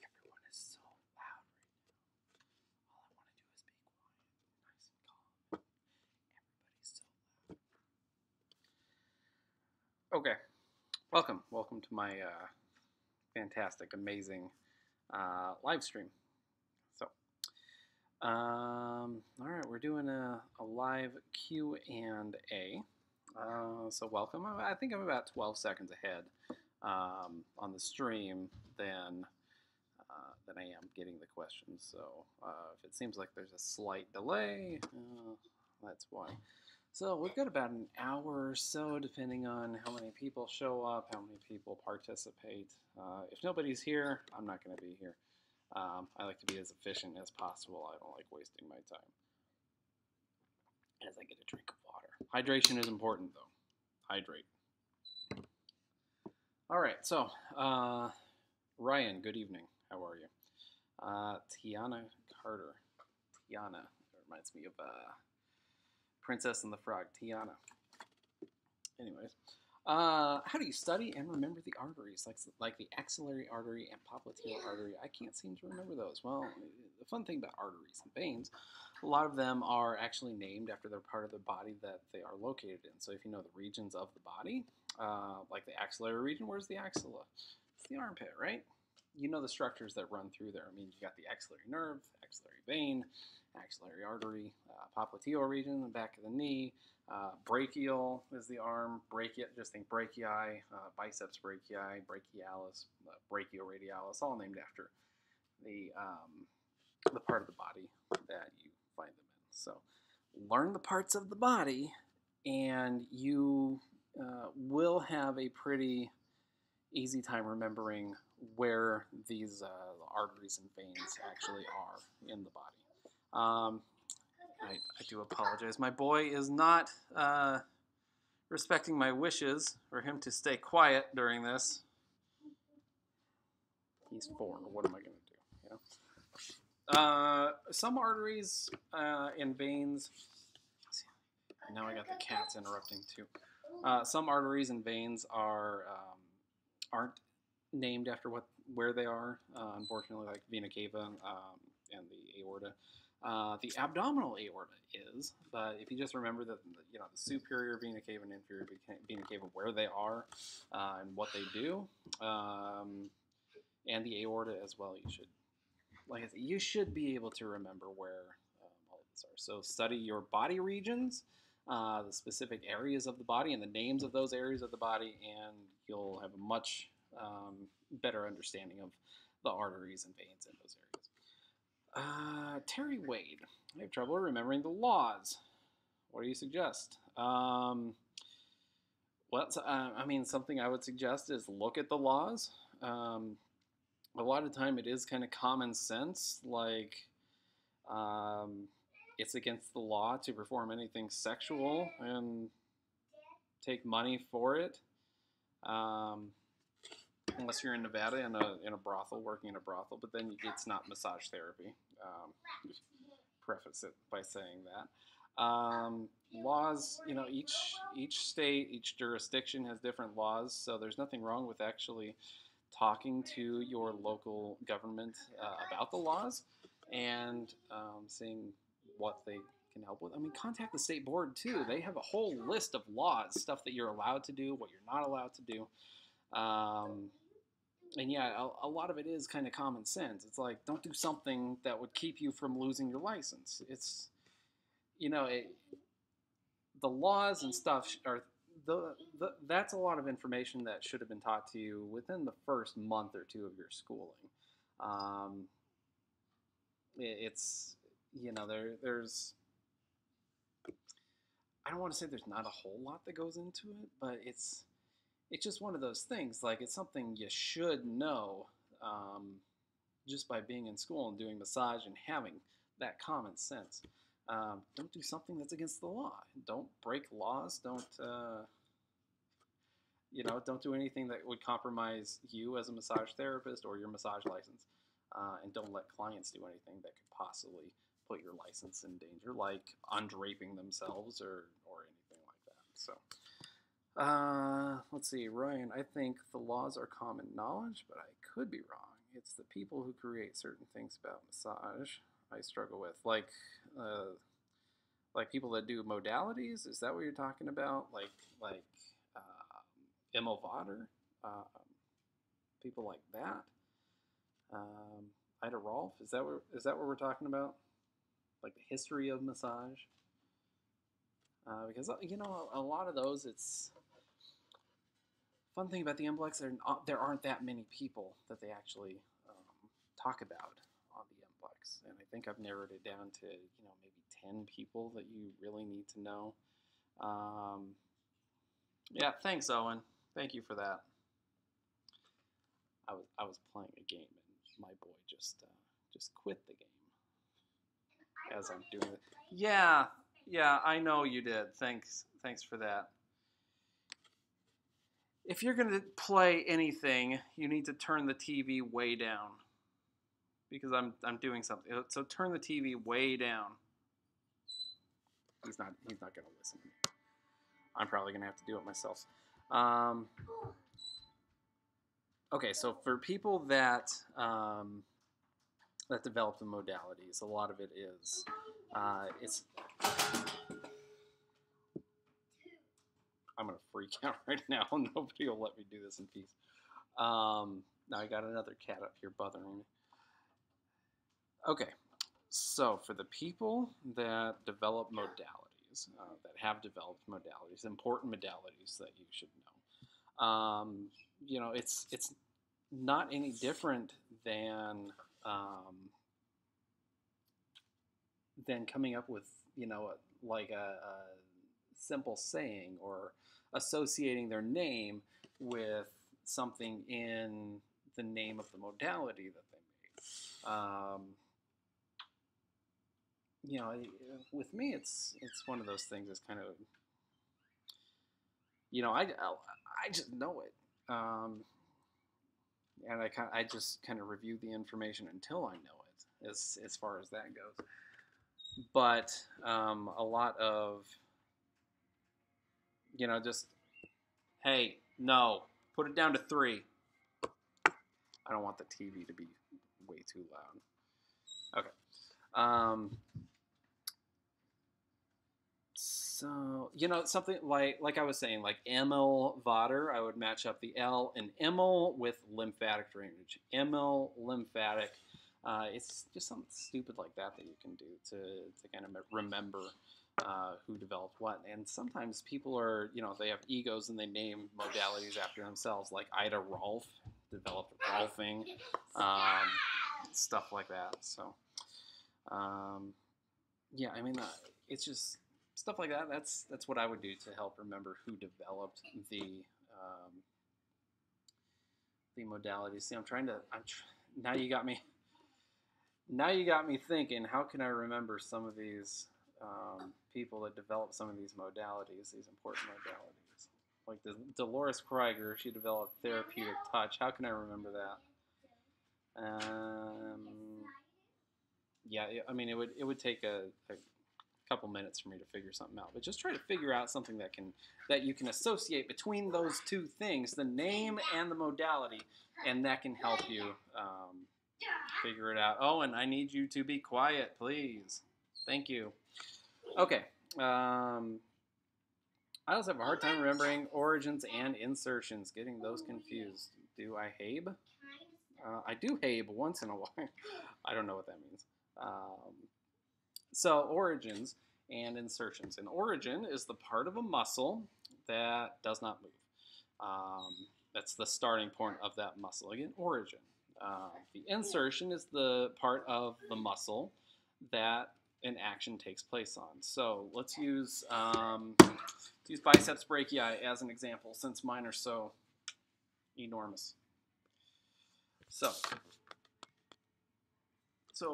Everyone is so loud right now. All I want to do is be quiet, nice and calm. Everybody's so loud. Okay, welcome to my fantastic, amazing live stream. So, all right, we're doing a live Q&A. So welcome. I think I'm about 12 seconds ahead on the stream than I am getting the questions. So if it seems like there's a slight delay, that's why. So we've got about an hour or so, depending on how many people show up, how many people participate. If nobody's here, I'm not going to be here. I like to be as efficient as possible. I don't like wasting my time. As I get a drink of water. Hydration is important, though. Hydrate. All right, so Ryan, good evening. How are you? Tiana Carter. Tiana. That reminds me of Princess and the Frog. Tiana. Anyways. How do you study and remember the arteries, like the axillary artery and popliteal artery? I can't seem to remember those. Well, the fun thing about arteries and veins, a lot of them are actually named after the part of the body that they are located in. So if you know the regions of the body, like the axillary region, where's the axilla? It's the armpit, right? You know the structures that run through there. I mean, you got the axillary nerve, axillary vein, axillary artery, popliteal region, the back of the knee. Brachial is the arm. Just think brachii, biceps brachii, brachialis, brachioradialis, all named after the part of the body that you find them in. So learn the parts of the body, and you will have a pretty easy time remembering where these arteries and veins actually are in the body. I do apologize. My boy is not respecting my wishes for him to stay quiet during this. He's 4. What am I going to do? You know? Some arteries and veins. Now I got the cats interrupting too. Some arteries and veins aren't named after where they are. Unfortunately, like vena cava and the aorta. The abdominal aorta is, but if you just remember that, the superior vena cava and inferior vena cava, where they are and what they do, and the aorta as well, you should be able to remember where all of these are. So study your body regions, the specific areas of the body, and the names of those areas of the body, and you'll have a much better understanding of the arteries and veins in those areas. Terry Wade, I have trouble remembering the laws. What do you suggest? Something I would suggest is look at the laws. A lot of the time it is kind of common sense, like it's against the law to perform anything sexual and take money for it. Unless you're in Nevada in a brothel, working in a brothel, but then it's not massage therapy. Preface it by saying that. Laws, each state, each jurisdiction has different laws, so there's nothing wrong with actually talking to your local government about the laws and seeing what they can help with. I mean, contact the state board too. They have a whole list of laws, stuff that you're allowed to do, what you're not allowed to do. And yeah, a lot of it is kind of common sense. It's like, don't do something that would keep you from losing your license. It's, the laws and stuff are, that's a lot of information that should have been taught to you within the first month or two of your schooling. There's, I don't want to say there's not a whole lot that goes into it, but it's just one of those things. Like, it's something you should know, just by being in school and doing massage and having that common sense. Don't do something that's against the law. Don't break laws. Don't do anything that would compromise you as a massage therapist or your massage license. And don't let clients do anything that could possibly put your license in danger, like undraping themselves or anything like that. So, let's see, Ryan, I think the laws are common knowledge, but I could be wrong. It's the people who create certain things about massage I struggle with, like people that do modalities. Is that what you're talking about? Like Emil Votter, people like that. Ida Rolf, is that what we're talking about? Like the history of massage? Because a lot of those, it's fun thing about the MBLEx. There aren't that many people that they actually talk about on the MBLEx, and I think I've narrowed it down to maybe 10 people that you really need to know. Yeah, thanks, Owen. Thank you for that. I was playing a game and my boy just quit the game as I'm doing it. Yeah, I know you did. Thanks for that. If you're gonna play anything, you need to turn the TV way down because I'm doing something. So turn the TV way down. He's not gonna listen to me. I'm probably gonna have to do it myself. Okay, so for people that develop the modalities, a lot of it is it's. I'm gonna freak out right now. Nobody will let me do this in peace. Now I got another cat up here bothering me. Okay, so for the people that develop modalities, that have developed modalities, important modalities that you should know, it's not any different than coming up with like a simple saying or associating their name with something in the name of the modality that they made. With me, it's one of those things. It's kind of, I just know it, and I just kind of review the information until I know it, as far as that goes. But a lot of just, hey, no, put it down to 3. I don't want the TV to be way too loud. Okay. So, something like I was saying, like Emil Votter, I would match up the L in Emil with lymphatic drainage. Emil, lymphatic. It's just something stupid like that you can do to kind of remember who developed what. And sometimes people are, they have egos and they name modalities after themselves, like Ida Rolf developed Rolfing, stuff like that. So, yeah, I mean, it's just stuff like that. That's what I would do to help remember who developed the modalities. See, now you got me thinking, how can I remember some of these people that developed some of these modalities, these important modalities? Like Dolores Krieger, she developed therapeutic touch. How can I remember that? Yeah, I mean, it would take a couple minutes for me to figure something out, but just try to figure out something that you can associate between those two things, the name and the modality, and that can help you figure it out. Oh, and I need you to be quiet, please. Thank you. Okay. I also have a hard time remembering origins and insertions, getting those confused. Do I habe? I do habe once in a while. I don't know what that means. So origins and insertions. An origin is the part of a muscle that does not move. That's the starting point of that muscle. Again, origin. The insertion is the part of the muscle that an action takes place on. So let's use biceps brachii as an example, since mine are so enormous. So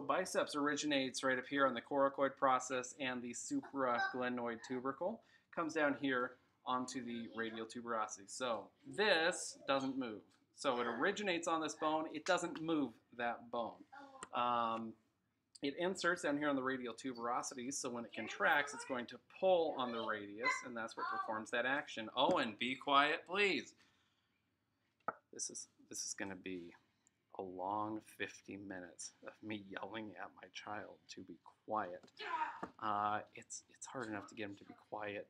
biceps originates right up here on the coracoid process and the supraglenoid tubercle. Comes down here onto the radial tuberosity. So this doesn't move. So it originates on this bone. It doesn't move that bone. It inserts down here on the radial tuberosity, so when it contracts, it's going to pull on the radius, and that's what performs that action. Owen, be quiet, please. This is going to be a long 50 minutes of me yelling at my child to be quiet. It's hard enough to get him to be quiet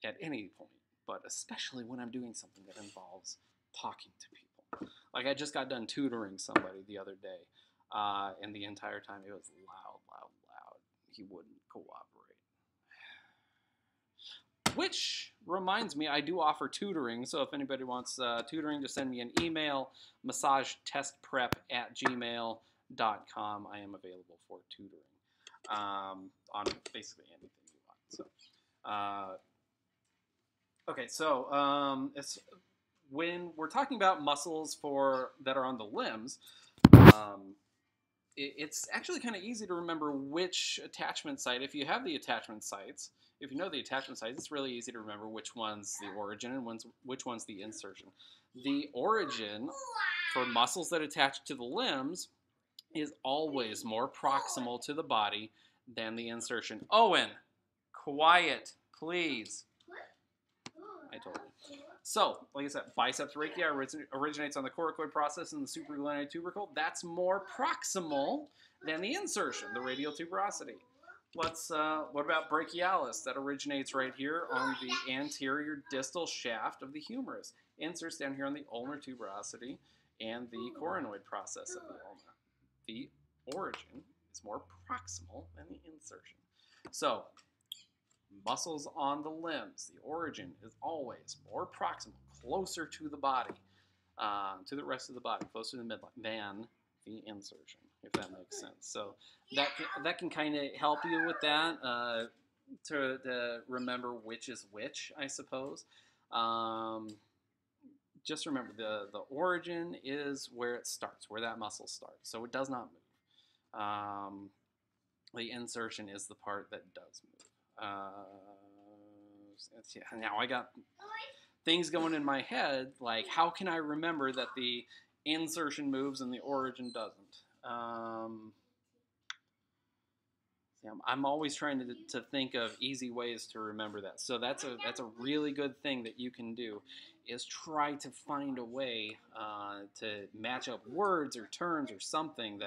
at any point, but especially when I'm doing something that involves talking to people. Like I just got done tutoring somebody the other day. And the entire time it was loud. He wouldn't cooperate. Which reminds me, I do offer tutoring. So if anybody wants tutoring, just send me an email, massagetestprep@gmail.com. I am available for tutoring on basically anything you want. So, okay, so it's when we're talking about muscles that are on the limbs. It's actually kind of easy to remember which attachment site. If you have the attachment sites, if you know the attachment sites, it's really easy to remember which one's the origin and which one's the insertion. The origin for muscles that attach to the limbs is always more proximal to the body than the insertion. Owen, quiet, please. I told you. So, like I said, biceps brachii originates on the coracoid process and the supraglenoid tubercle. That's more proximal than the insertion, the radial tuberosity. What about brachialis? That originates right here on the anterior distal shaft of the humerus. Inserts down here on the ulnar tuberosity and the coronoid process of the ulna. The origin is more proximal than the insertion. So, muscles on the limbs, the origin is always more proximal, closer to the body, to the rest of the body, closer to the midline than the insertion, if that makes sense. So that can kind of help you with that, to remember which is which, I suppose. Just remember the origin is where it starts, where that muscle starts. So it does not move. The insertion is the part that does move. Now I got things going in my head, like how can I remember that the insertion moves and the origin doesn't? I'm always trying to think of easy ways to remember that. So that's a really good thing that you can do, is try to find a way to match up words or terms or something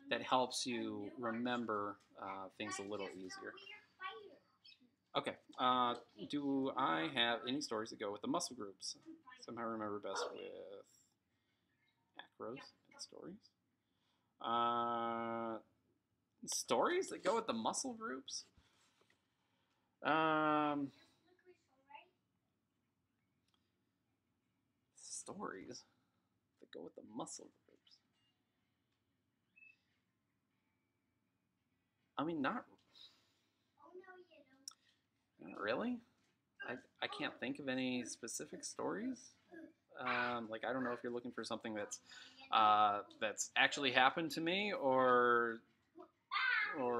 that helps you remember things a little easier. Okay, do I have any stories that go with the muscle groups? Somehow remember best with acros and stories. Stories that go with the muscle groups? Stories that go with the muscle groups. I mean, not really. I can't think of any specific stories. Like I don't know if you're looking for something that's actually happened to me, or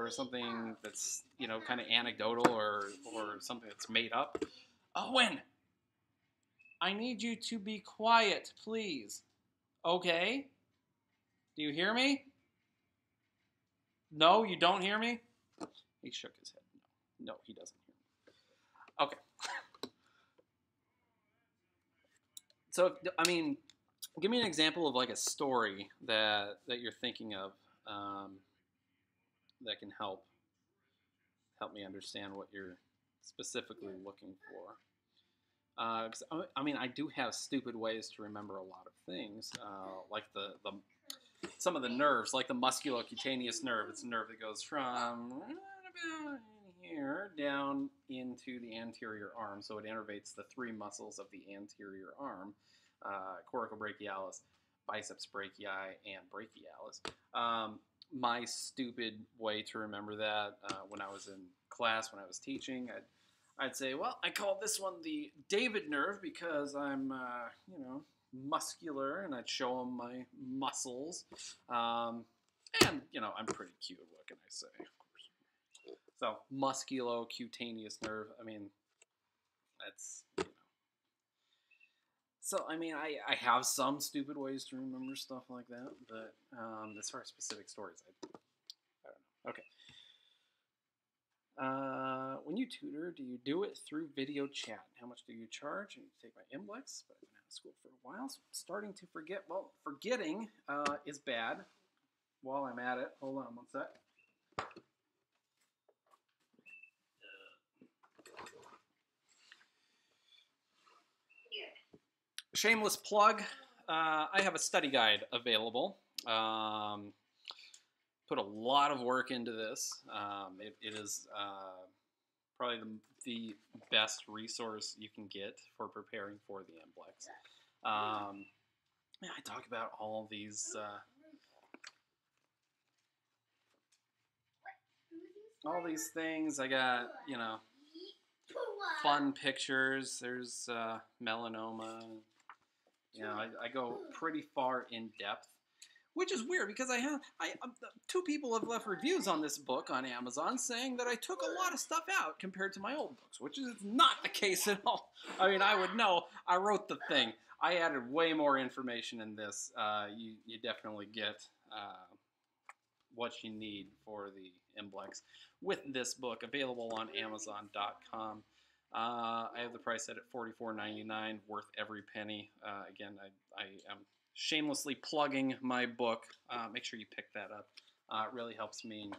something that's kind of anecdotal, or something that's made up. Owen, I need you to be quiet, please. Okay? Do you hear me? No, you don't hear me? He shook his head. No, he doesn't hear me. Okay. So, I mean, give me an example of like a story that you're thinking of that can help me understand what you're specifically looking for. I mean, I do have stupid ways to remember a lot of things, like some of the nerves, like the musculocutaneous nerve. It's a nerve that goes from right about here down into the anterior arm, so it innervates the three muscles of the anterior arm, coracobrachialis, biceps brachii, and brachialis. my stupid way to remember that when I was in class, when I was teaching, I'd say, well, I call this one the David nerve because I'm, muscular, and I'd show them my muscles. And, I'm pretty cute. What can I say? So, musculocutaneous nerve. I mean, that's, So, I mean, I have some stupid ways to remember stuff like that, but as far as specific stories, I don't know. Okay. When you tutor, do you do it through video chat? How much do you charge? I need to take my MBLEx, but I've been out of school for a while, so I'm starting to forget. Well, forgetting is bad. While I'm at it, hold on one sec. Shameless plug. I have a study guide available. Put a lot of work into this. It is probably the best resource you can get for preparing for the MBLEx. I talk about all these things. I got, fun pictures. There's melanoma. I go pretty far in depth, which is weird because two people have left reviews on this book on Amazon saying that I took a lot of stuff out compared to my old books, which is not the case at all. I mean, I would know. I wrote the thing. I added way more information in this. You definitely get what you need for the MBLEx with this book, available on Amazon.com. I have the price set at $44.99, worth every penny. Again, I am shamelessly plugging my book. Make sure you pick that up. It really helps me.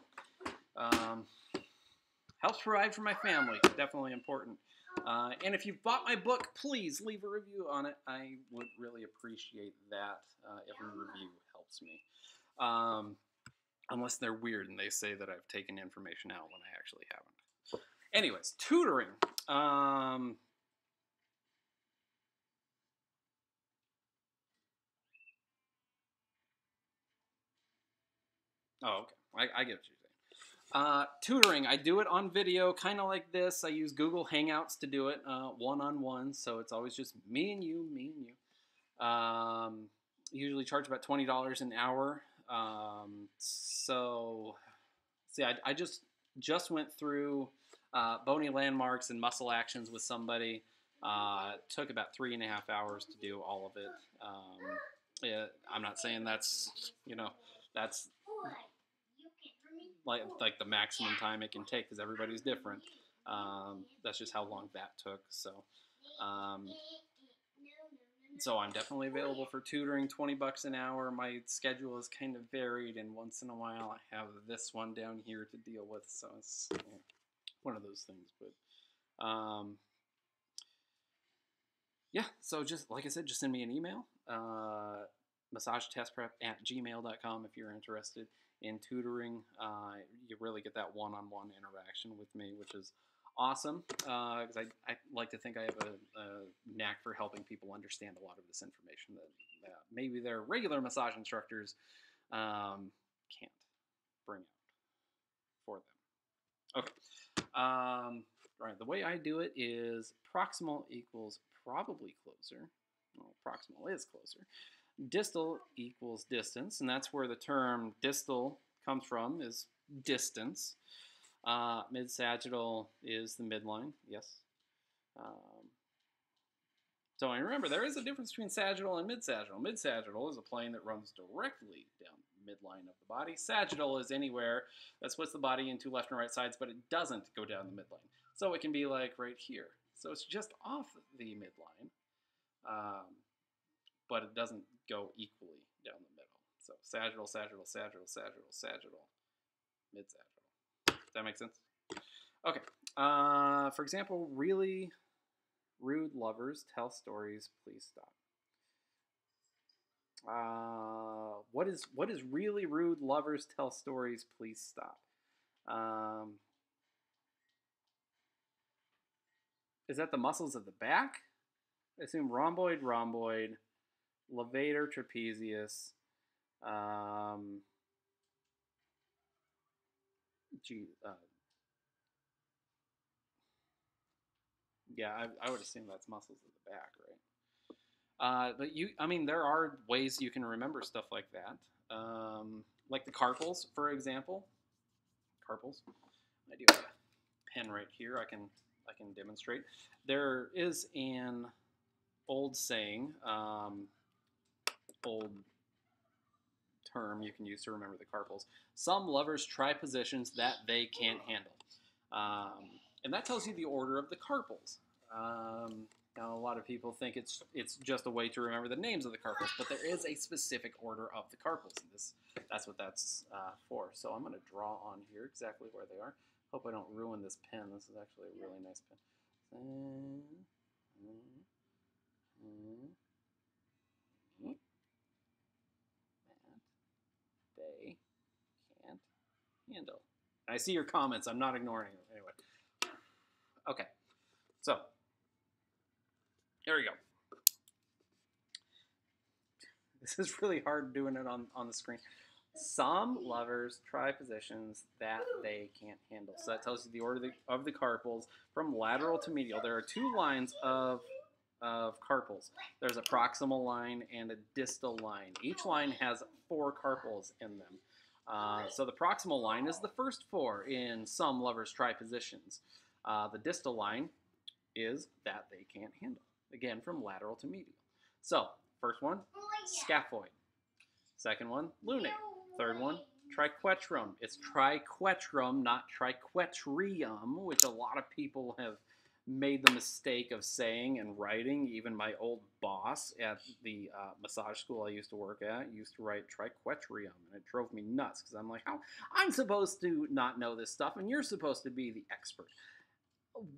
Helps provide for my family. Definitely important. And if you've bought my book, please leave a review on it. I would really appreciate that. Every review helps me. Unless they're weird and they say that I've taken information out when I actually haven't. Anyways, tutoring. Oh, okay. I get what you're saying. Tutoring, I do it on video, kind of like this. I use Google Hangouts to do it one-on-one, so it's always just me and you. Usually charge about $20 an hour. See, I just went through bony landmarks and muscle actions with somebody. It took about 3.5 hours to do all of it. I'm not saying that's like the maximum time it can take because everybody's different. That's just how long that took. So I'm definitely available for tutoring, $20 an hour. My schedule is kind of varied, and once in a while I have this one down here to deal with. So it's one of those things. But yeah, so just like I said, just send me an email, massagetestprep@gmail.com if you're interested in tutoring. You really get that one-on-one interaction with me, which is awesome, because I like to think I have a knack for helping people understand a lot of this information that maybe their regular massage instructors can't bring out for them. Okay. Right, the way I do it is proximal equals probably closer. Well, proximal is closer. Distal equals distance, and that's where the term distal comes from, is distance. Mid-sagittal is the midline, yes. So remember, there is a difference between sagittal and mid-sagittal. Mid-sagittal is a plane that runs directly down the midline of the body. Sagittal is anywhere that splits the body into left and right sides, but it doesn't go down the midline. So it can be like right here. So it's just off the midline, but it doesn't go equally down the middle. So sagittal, sagittal, sagittal, sagittal, sagittal, mid-sagittal. Does that make sense? Okay. For example, really rude lovers tell stories. Please stop. What is really rude lovers tell stories? Please stop. Is that the muscles of the back? I assume rhomboid, levator, trapezius. Yeah, I would assume that's muscles of the back, right? But I mean, there are ways you can remember stuff like that. Like the carpals, for example. Carpals. I do have a pen right here. I can demonstrate. There is an old saying, old term you can use to remember the carpals. Some lovers try positions that they can't handle. And that tells you the order of the carpals. Now, a lot of people think it's just a way to remember the names of the carpals, but there is a specific order of the carpals. That's what that's for. So I'm going to draw on here exactly where they are. Hope I don't ruin this pen. This is actually a really nice pen. That they can't handle. I see your comments. I'm not ignoring them. Anyway. Okay. So, there we go. This is really hard doing it on the screen. Some lovers try positions that they can't handle. So that tells you the order of the carpals from lateral to medial. There are two lines of carpals. There's a proximal line and a distal line. Each line has 4 carpals in them. So the proximal line is the first 4 in some lovers try positions. The distal line is that they can't handle. Again, from lateral to medial. So, first one, scaphoid. Second one, lunate. Third one, triquetrum. It's triquetrum, not triquetrium, which a lot of people have made the mistake of saying and writing. Even my old boss at the massage school I used to work at used to write triquetrium, and it drove me nuts because I'm like, how I'm supposed to not know this stuff, and you're supposed to be the expert.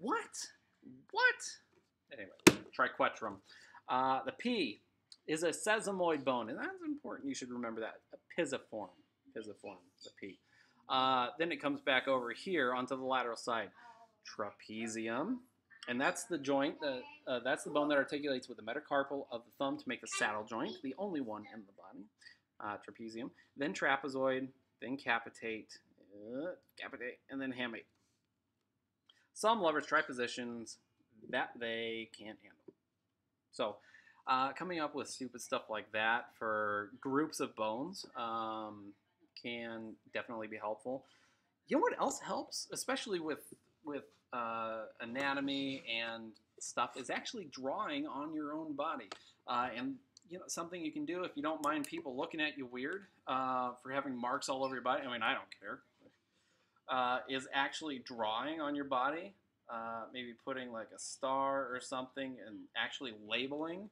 What? Anyway, triquetrum. The P is a sesamoid bone, and that's important. You should remember that. A pisiform, the P. Then it comes back over here onto the lateral side. Trapezium, and that's the joint. That's the bone that articulates with the metacarpal of the thumb to make the saddle joint, the only one in the body. Trapezium. Then trapezoid. Then capitate, and then hamate. Some lovers try positions that they can't handle. So, coming up with stupid stuff like that for groups of bones can definitely be helpful. You know what else helps, especially with anatomy and stuff, is actually drawing on your own body. And something you can do if you don't mind people looking at you weird for having marks all over your body. I mean, I don't care. Is actually drawing on your body, maybe putting like a star or something, and actually labeling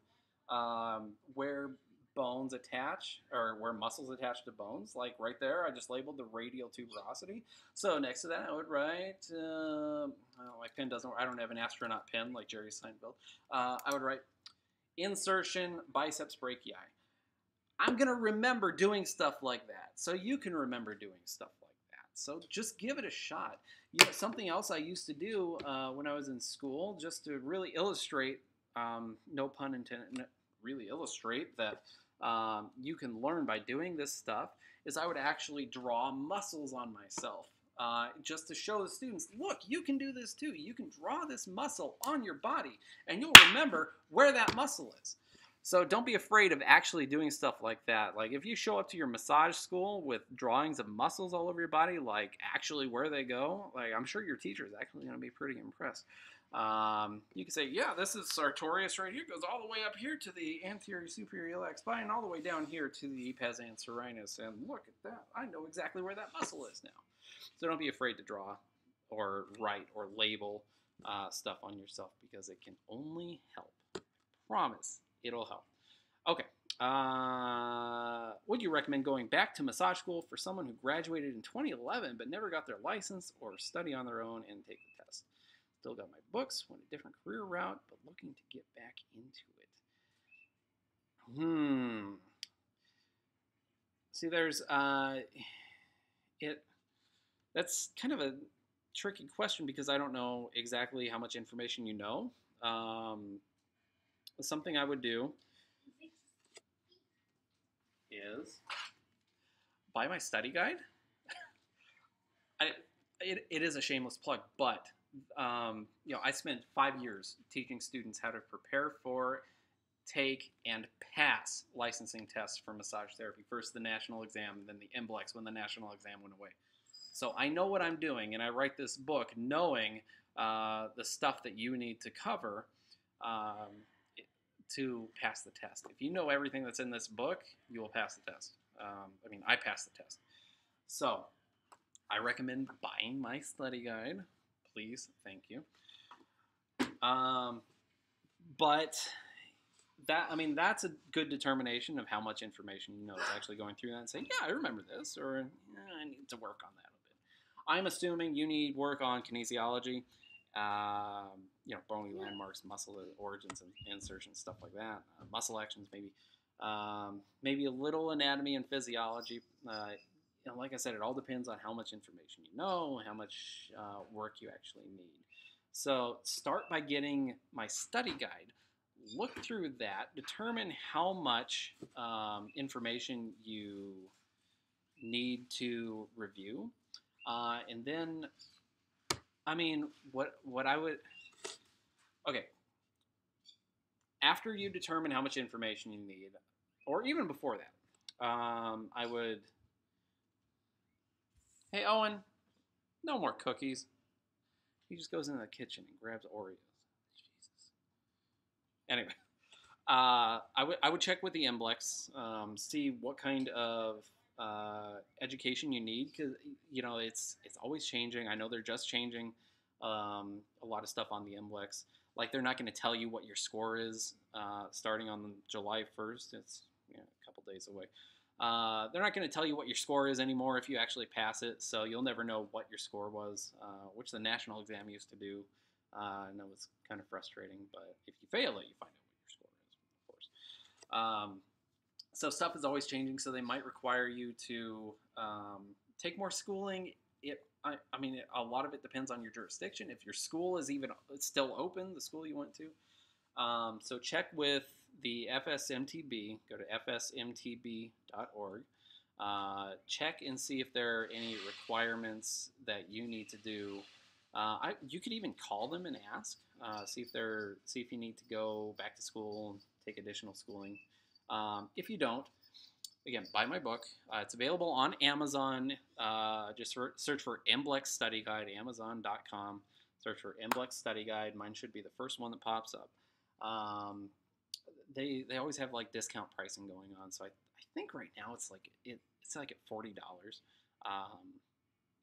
where bones attach or where muscles attach to bones. Like right there, I just labeled the radial tuberosity. So next to that, I would write, my pen doesn't work. I don't have an astronaut pen like Jerry Seinfeld. I would write insertion biceps brachii. I'm going to remember doing stuff like that. So you can remember doing stuff like that. So just give it a shot. Something else I used to do when I was in school, just to really illustrate, no pun intended, really illustrate that you can learn by doing this stuff, is I would actually draw muscles on myself. Just to show the students, look, you can do this too. You can draw this muscle on your body, and you'll remember where that muscle is. So don't be afraid of actually doing stuff like that. Like if you show up to your massage school with drawings of muscles all over your body, like actually where they go, like I'm sure your teacher is actually going to be pretty impressed. You can say, yeah, this is sartorius right here. It goes all the way up here to the anterior superior iliac spine, all the way down here to the pezantherinus. And look at that. I know exactly where that muscle is now. So don't be afraid to draw or write or label stuff on yourself, because it can only help. Promise. It'll help. Okay. Would you recommend going back to massage school for someone who graduated in 2011 but never got their license, or study on their own and take the test? Still got my books, went a different career route, but looking to get back into it. See, there's that's kind of a tricky question, because I don't know exactly how much information you know. Something I would do is buy my study guide. it is a shameless plug, but I spent 5 years teaching students how to prepare for, take, and pass licensing tests for massage therapy. First the national exam, then the MBLEx when the national exam went away. So I know what I'm doing, and I write this book knowing the stuff that you need to cover um, to pass the test. If you know everything that's in this book, you will pass the test. I passed the test. So I recommend buying my study guide. Please, thank you. But that's a good determination of how much information you know is actually going through that and saying, yeah, I remember this, or I need to work on that a bit. I'm assuming you need work on kinesiology, bony landmarks, muscle origins and insertions, stuff like that, muscle actions maybe, maybe a little anatomy and physiology. Like I said, it all depends on how much information you know, how much work you actually need. So start by getting my study guide. Look through that, determine how much information you need to review, and then, what I would, okay, after you determine how much information you need, or even before that, I would, hey Owen, no more cookies. He just goes into the kitchen and grabs Oreos. Jesus. Anyway. I would check with the MBLEx, see what kind of education you need, because it's always changing. I know they're just changing a lot of stuff on the MBLEx. Like they're not going to tell you what your score is starting on July 1st. It's a couple days away. They're not going to tell you what your score is anymore if you actually pass it, so you'll never know what your score was, which the national exam used to do. I know it's kind of frustrating, but if you fail it, you find out what your score is, of course. So stuff is always changing, so they might require you to take more schooling. A lot of it depends on your jurisdiction. If your school is even still open, the school you went to. So check with the FSMTB. Go to fsmtb.org. Check and see if there are any requirements that you need to do. You could even call them and ask. See if you need to go back to school and take additional schooling. If you don't, again, buy my book. It's available on Amazon. Just search for MBLEx Study Guide, Amazon.com. Search for MBLEx Study Guide. Mine should be the first one that pops up. They always have like discount pricing going on, so I think right now it's like at $40.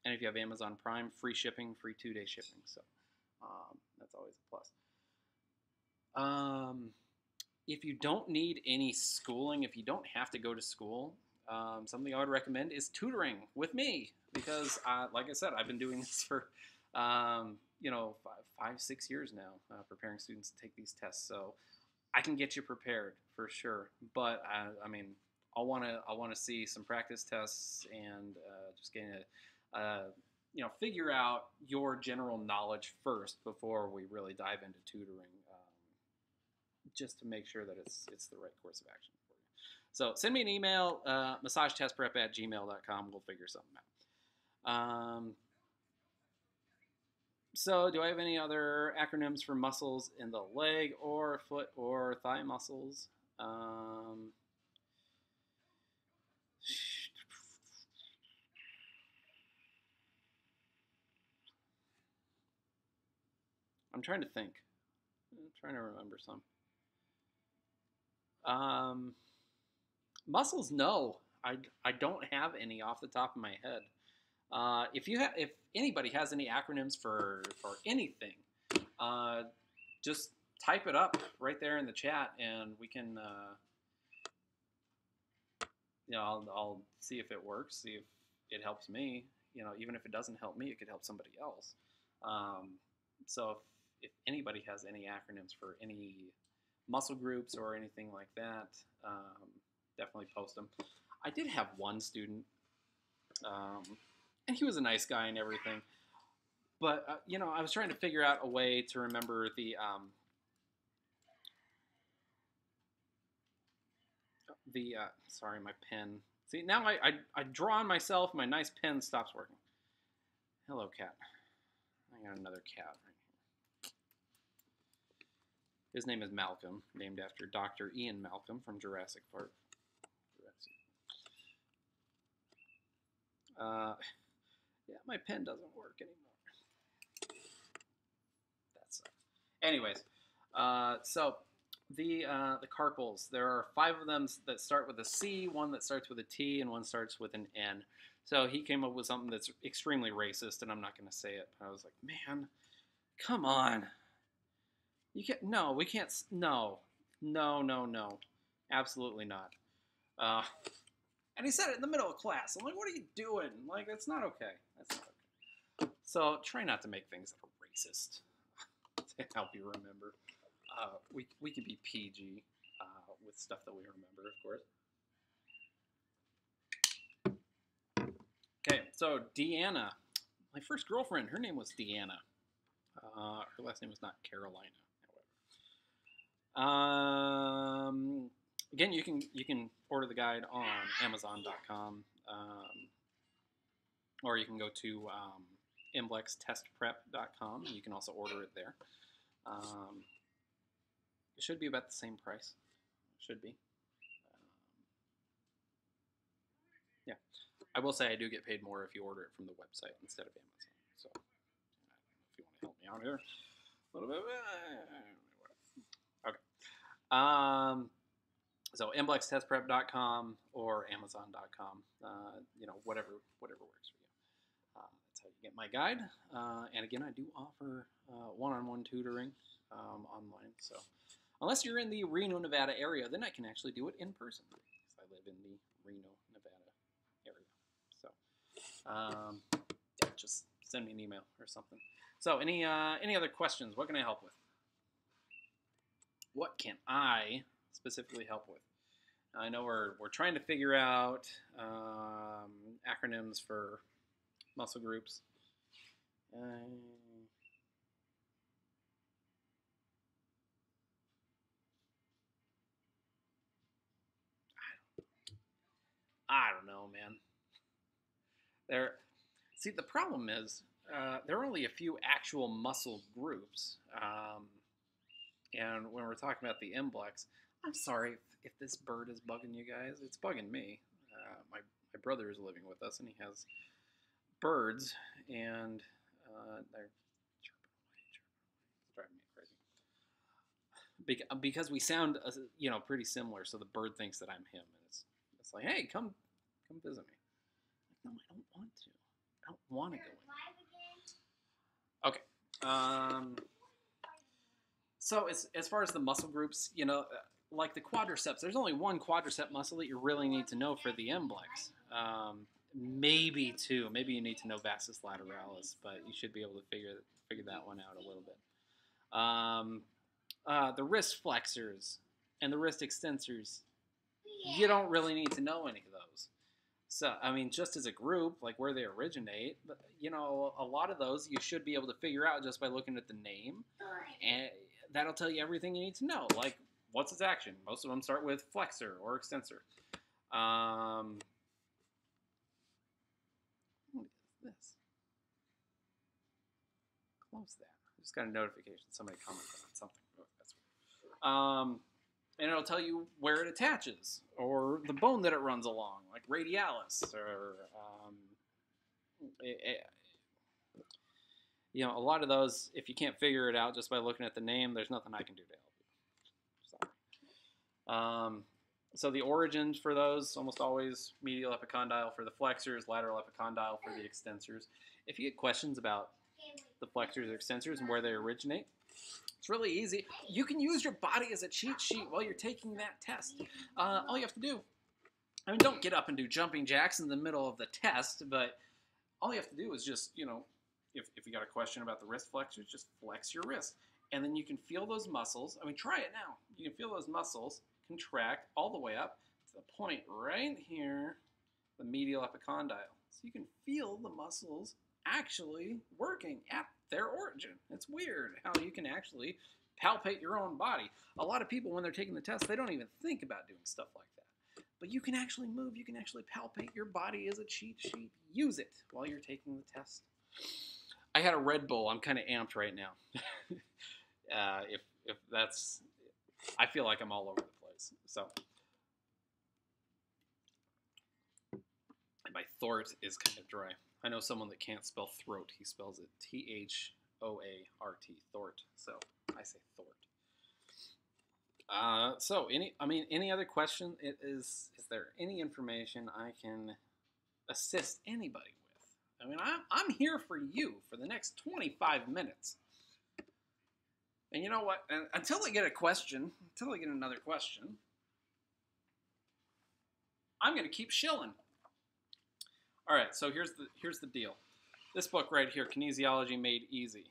And if you have Amazon Prime, free shipping, free 2-day shipping. So that's always a plus. If you don't need any schooling, if you don't have to go to school, something I would recommend is tutoring with me, because like I said, I've been doing this for 5-6 years now, preparing students to take these tests. So I can get you prepared for sure. But I want to see some practice tests and just getting figure out your general knowledge first before we really dive into tutoring, just to make sure that it's the right course of action for you. So send me an email, massagetestprep@gmail.com. We'll figure something out. So do I have any other acronyms for muscles in the leg or foot or thigh muscles? I'm trying to think. I'm trying to remember some. Muscles, no. I don't have any off the top of my head. If anybody has any acronyms for anything, just type it up right there in the chat, and we can, I'll see if it works, see if it helps me. Even if it doesn't help me, it could help somebody else. So if anybody has any acronyms for any muscle groups or anything like that, definitely post them. I did have one student, and he was a nice guy and everything, but I was trying to figure out a way to remember the sorry, my pen. See, now I draw on myself, my nice pen stops working. Hello, cat. I got another cat right here. His name is Malcolm, named after Dr. Ian Malcolm from Jurassic Park. Yeah, my pen doesn't work anymore. That sucks. Anyways, so the carpals, there are 5 of them that start with a C, 1 that starts with a T, and 1 starts with an N. So he came up with something that's extremely racist, and I'm not going to say it. But I was like, man, come on. You can't. No, we can't. No, absolutely not. And he said it in the middle of class. I'm like, what are you doing? Like, that's not okay. That's not okay. So try not to make things that are racist to help you remember. We can be PG with stuff that we remember, of course. Okay, so Deanna, my first girlfriend, her name was Deanna. Her last name was not Carolina, however. Again, you can order the guide on Amazon.com, or you can go to MBLExTestPrep.com. You can also order it there. It should be about the same price. It should be. Yeah. I will say I do get paid more if you order it from the website instead of Amazon. So, if you want to help me out here a little bit. Okay. So MBLExTestPrep.com or Amazon.com. Whatever works for you. That's how you get my guide. And again, I do offer one-on-one tutoring online. So unless you're in the Reno, Nevada area, then I can actually do it in person. Because I live in the Reno, Nevada area. So yeah, just send me an email or something. So any other questions? What can I help with? What can I specifically help with? I know we're trying to figure out acronyms for muscle groups. I don't know, man. See, the problem is there are only a few actual muscle groups, and when we're talking about the MBLEx, I'm sorry if this bird is bugging you guys. It's bugging me. My brother is living with us, and he has birds, and they're chirping away. It's driving me crazy. Because we sound, pretty similar, so the bird thinks that I'm him, and it's like, hey, come visit me. No, I don't want to. I don't want to go in. Okay. So as far as the muscle groups, like the quadriceps, there's only one quadricep muscle that you really need to know for the MBLEx. Maybe 2. Maybe you need to know vastus lateralis, but you should be able to figure that one out a little bit. The wrist flexors and the wrist extensors, you don't really need to know any of those. So, I mean, just as a group, like where they originate, but, a lot of those you should be able to figure out just by looking at the name, and that'll tell you everything you need to know. Like, what's its action? Most of them start with flexor or extensor. What is this? Close that. I just got a notification. Somebody commented on something. Oh, that's weird. And it'll tell you where it attaches, or the bone that it runs along, like radialis, or a lot of those, if you can't figure it out just by looking at the name, there's nothing I can do to help you. Sorry. So the origins for those, almost always medial epicondyle for the flexors, lateral epicondyle for the extensors. If you get questions about the flexors or extensors and where they originate, it's really easy. You can use your body as a cheat sheet while you're taking that test. All you have to do, don't get up and do jumping jacks in the middle of the test, but all you have to do is just, if you got a question about the wrist flexors, just flex your wrist. And then you can feel those muscles. Try it now. You can feel those muscles contract all the way up to the point right here, the medial epicondyle. So you can feel the muscles actually working at their origin. It's weird how you can actually palpate your own body. A lot of people, when they're taking the test, they don't even think about doing stuff like that. But you can actually move. You can actually palpate your body as a cheat sheet. Use it while you're taking the test. I had a Red Bull. I'm kind of amped right now. If that's, I feel like I'm all over the place. So, and my throat is kind of dry. I know someone that can't spell throat. He spells it Thoart. Thort. So I say thort. So any other question? Is there any information I can assist anybody with? I mean, I'm here for you for the next 25 minutes. And you know what? Until I get another question, I'm gonna keep shilling. All right. So here's the deal. This book right here, Kinesiology Made Easy.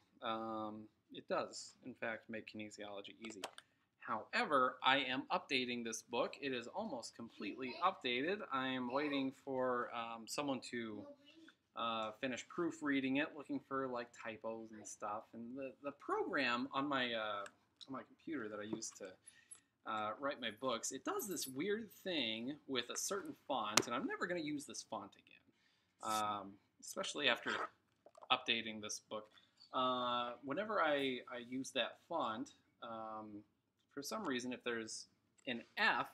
It does, in fact, make kinesiology easy. However, I am updating this book. It is almost completely updated. I am waiting for someone to finish proofreading it, looking for like typos and stuff. And the program on my computer that I use to write my books, it does this weird thing with a certain font, and I'm never going to use this font again, especially after updating this book. Whenever I use that font, for some reason, if there's an F,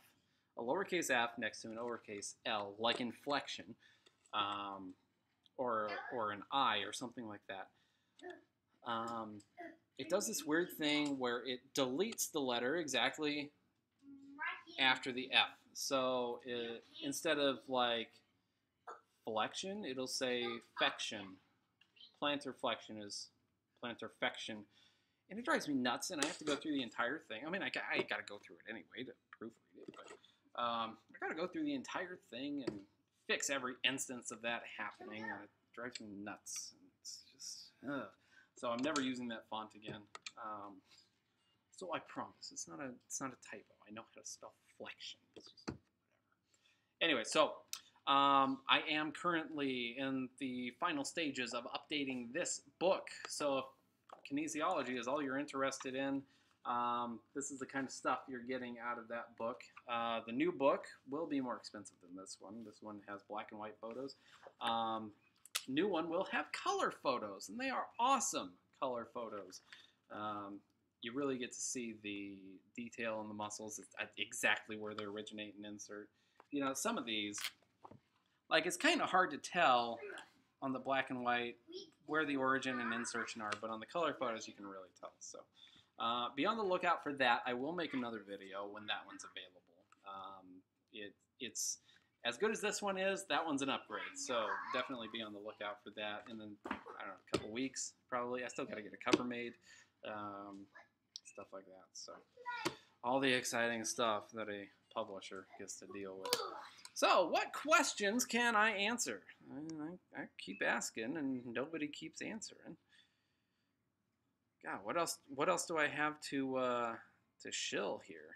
a lowercase f next to an lowercase l, like inflection, or an I or something like that, it does this weird thing where it deletes the letter exactly after the F. So instead of like flexion, it'll say fection. Plantar flexion is plantar fection. And it drives me nuts, and I have to go through the entire thing. I mean, I got to go through it anyway to proofread it, but I got to go through the entire thing and fix every instance of that happening, and it drives me nuts. And it's just, so I'm never using that font again. So I promise, it's not a typo. I know how to spell flexion. It's just whatever. Anyway, so I am currently in the final stages of updating this book. So if kinesiology is all you're interested in, this is the kind of stuff you're getting out of that book. The new book will be more expensive than this one. This one has black and white photos. New one will have color photos, and they are awesome color photos. You really get to see the detail in the muscles, exactly where they originate and insert. You know, some of these, like, it's kind of hard to tell on the black and white where the origin and insertion are, but on the color photos you can really tell. So be on the lookout for that. I will make another video when that one's available. It's as good as this one is, that one's an upgrade, so definitely be on the lookout for that. And then, I don't know, a couple weeks probably. I still got to get a cover made, stuff like that. So all the exciting stuff that a publisher gets to deal with. So, what questions can I answer? I keep asking, and nobody keeps answering. God, what else do I have to shill here?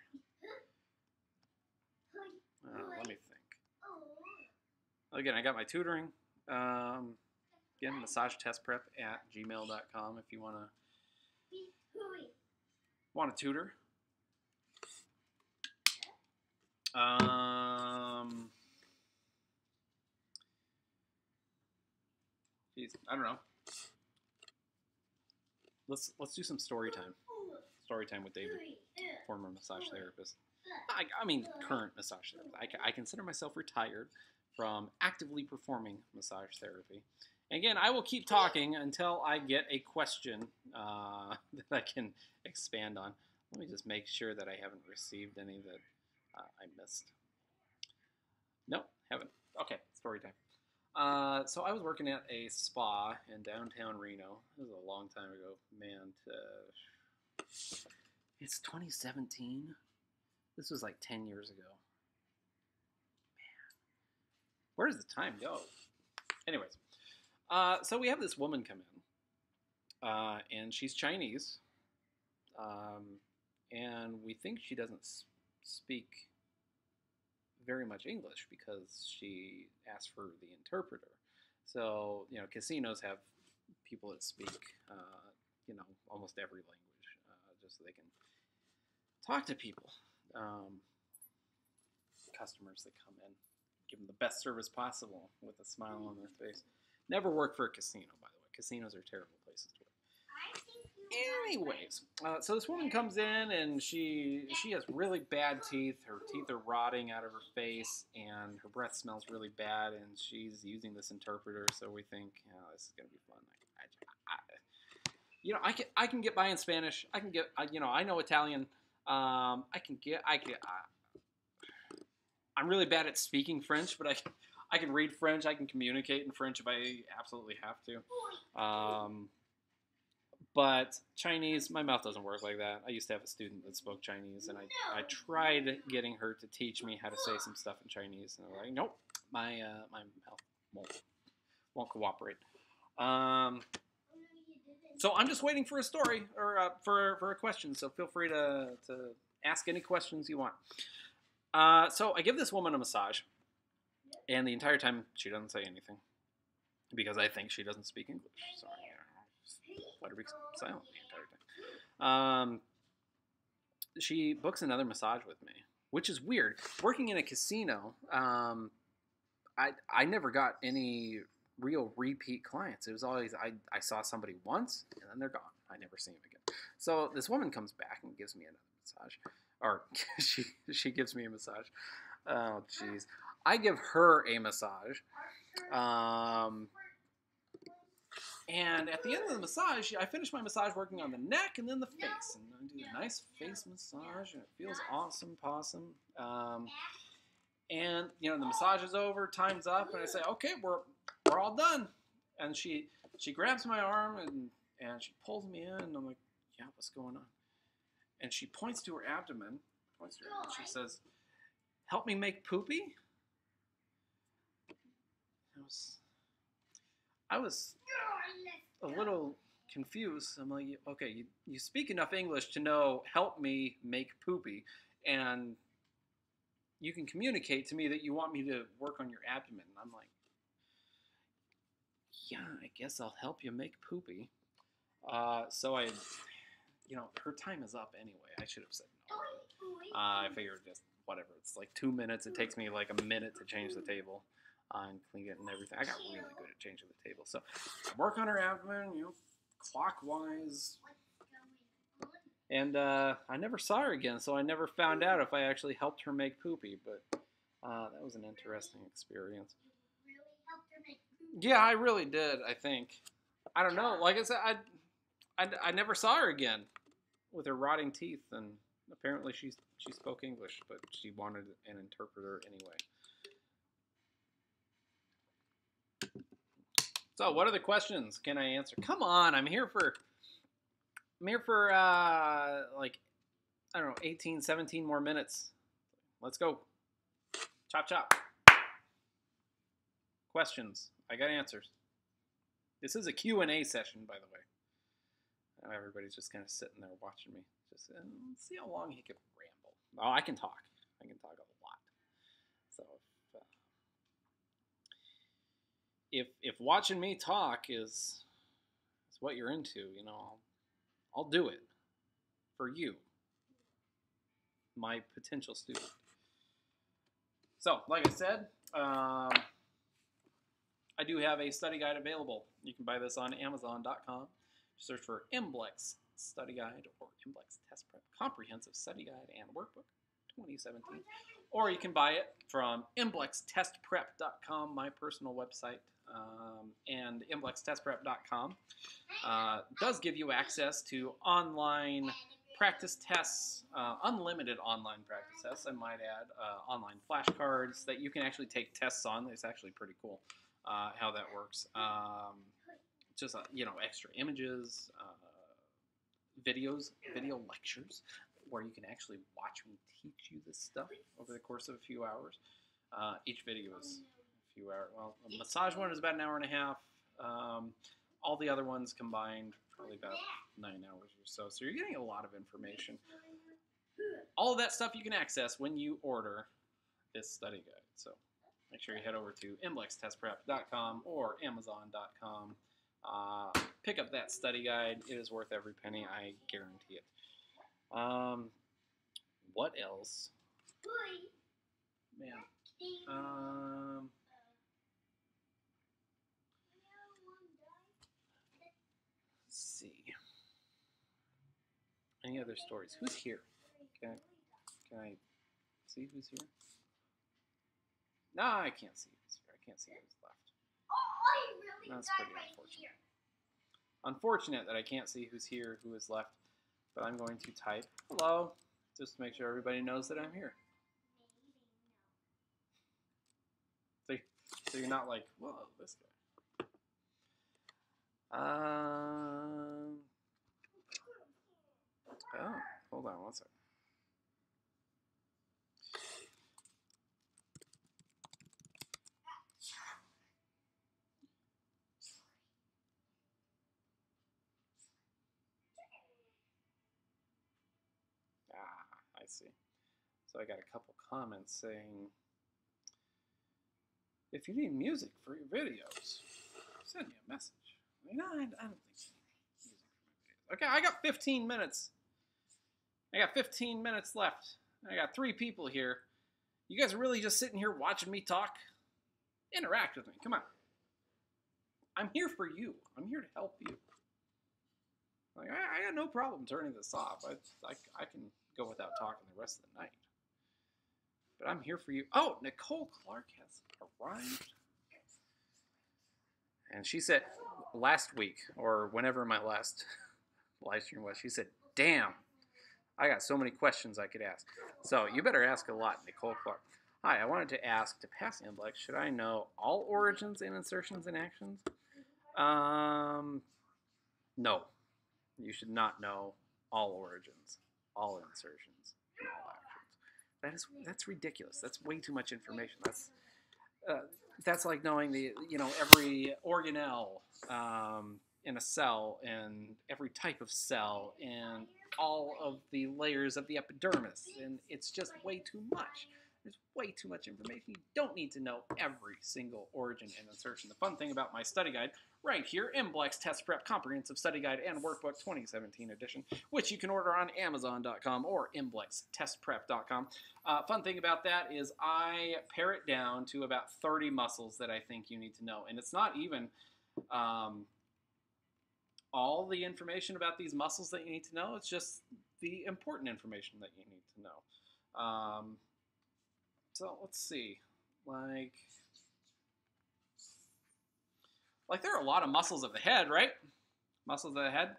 Let me think. Again, I got my tutoring. Again, massagetestprep@gmail.com if you want to tutor. Geez, I don't know. Let's do some story time. Story time with David, former massage therapist. I mean, current massage therapist. I consider myself retired from actively performing massage therapy. And again, I will keep talking until I get a question that I can expand on. Let me just make sure that I haven't received any that I missed. Nope, haven't. Okay, story time. So I was working at a spa in downtown Reno. This was a long time ago. Man, it's 2017. This was like 10 years ago. Man, where does the time go? Anyways, so we have this woman come in, and she's Chinese, and we think she doesn't speak very much English because she asked for the interpreter. So, you know, casinos have people that speak, you know, almost every language, just so they can talk to people, customers that come in, give them the best service possible with a smile on their face. Never worked for a casino, by the way. casinos are terrible places to work. Anyways, so this woman comes in and she has really bad teeth. Her teeth are rotting out of her face, and her breath smells really bad. And she's using this interpreter, so we think, this is gonna be fun. I can get by in Spanish. I can get, I know Italian. I'm really bad at speaking French, but I can read French. I can communicate in French if I absolutely have to. But Chinese, my mouth doesn't work like that. I used to have a student that spoke Chinese, and I tried getting her to teach me how to say some stuff in Chinese, and I'm like, nope, my mouth won't cooperate. So I'm just waiting for a story or for a question. So feel free to ask any questions you want. So I give this woman a massage, and the entire time she doesn't say anything because I think she doesn't speak English. So let her be silent the entire time. She books another massage with me, which is weird. Working in a casino, I never got any real repeat clients. It was always I saw somebody once and then they're gone. I never see them again. So this woman comes back and gives me another massage, or she gives me a massage. Oh jeez, I give her a massage. And at the end of the massage, I finish my massage working on the neck and then the face. And I do a nice face massage, and it feels awesome, possum. And, the massage is over, time's up, and I say, okay, we're all done. And she grabs my arm, and she pulls me in, and I'm like, yeah, what's going on? And she points to her abdomen, and she says, help me make poopy? I was a little confused. I'm like, okay, you speak enough English to know help me make poopy, and you can communicate to me that you want me to work on your abdomen. And I'm like, yeah, I guess I'll help you make poopy. So I, her time is up anyway. I should have said no. I figured just whatever. It's like 2 minutes. It takes me like a minute to change the table. And clean it and everything. I got really good at changing the table. So I work on her abdomen, clockwise. And I never saw her again, so I never found out if I actually helped her make poopy. But that was an interesting experience. Yeah, I really did, I think. I don't know. Like I said, I never saw her again with her rotting teeth. And apparently she spoke English, but she wanted an interpreter anyway. So, what other questions can I answer? Come on, I'm here for like, I don't know, 18, 17 more minutes. Let's go. Chop, chop. Questions. I got answers. This is a Q&A session, by the way. Everybody's just kind of sitting there watching me. Just let's see how long he can ramble. Oh, I can talk. I can talk a lot. So, if watching me talk is what you're into, I'll do it for you, my potential student. So, like I said, I do have a study guide available. You can buy this on Amazon.com. Search for MBLEx Study Guide or MBLEx Test Prep Comprehensive Study Guide and Workbook 2017. Or you can buy it from MBLExTestPrep.com, my personal website. And MBLExTestPrep.com does give you access to online practice tests, unlimited online practice tests, I might add, online flashcards that you can actually take tests on. It's actually pretty cool how that works. Just, extra images, video lectures, where you can actually watch me teach you this stuff over the course of a few hours. Each video is a few hours. Well, the massage one is about an hour and a half. All the other ones combined, probably about 9 hours or so. So you're getting a lot of information. All of that stuff you can access when you order this study guide. So make sure you head over to MBLExTestPrep.com or Amazon.com. Pick up that study guide. It is worth every penny. I guarantee it. What else? Man. Any other stories? Who's here? Can I see who's here? No, I can't see who's here. I can't see who's left. That's pretty unfortunate. Unfortunate that I can't see who's here, who is left. But I'm going to type hello, just to make sure everybody knows that I'm here. So you're not like, whoa, this guy. Oh, hold on one second. I see. So I got a couple comments saying, if you need music for your videos, send me a message. No, I don't think you need music for my videos. Okay, I got 15 minutes. I got 15 minutes left. I got 3 people here. You guys are really just sitting here watching me talk? Interact with me. Come on. I'm here for you. I'm here to help you. Like, I got no problem turning this off. I can go without talking the rest of the night. But I'm here for you. Oh, Nicole Clark has arrived. And she said last week, or whenever my last live stream was, she said, damn, I got so many questions I could ask. So you better ask a lot, Nicole Clark. Hi, I wanted to ask, to pass MBLEx, should I know all origins and insertions and actions? No. You should not know all origins, all insertions, and all actions. That's ridiculous. That's way too much information. That's like knowing every organelle in a cell and every type of cell and all of the layers of the epidermis, and it's just way too much. There's way too much information. You don't need to know every single origin and insertion. The fun thing about my study guide right here, MBLEx Test Prep Comprehensive Study Guide and Workbook 2017 edition, which you can order on Amazon.com or MBLExTestPrep.com. Fun thing about that is I pare it down to about 30 muscles that I think you need to know. And it's not even all the information about these muscles that you need to know. It's just the important information that you need to know. So let's see, like there are a lot of muscles of the head, right? Muscles of the head.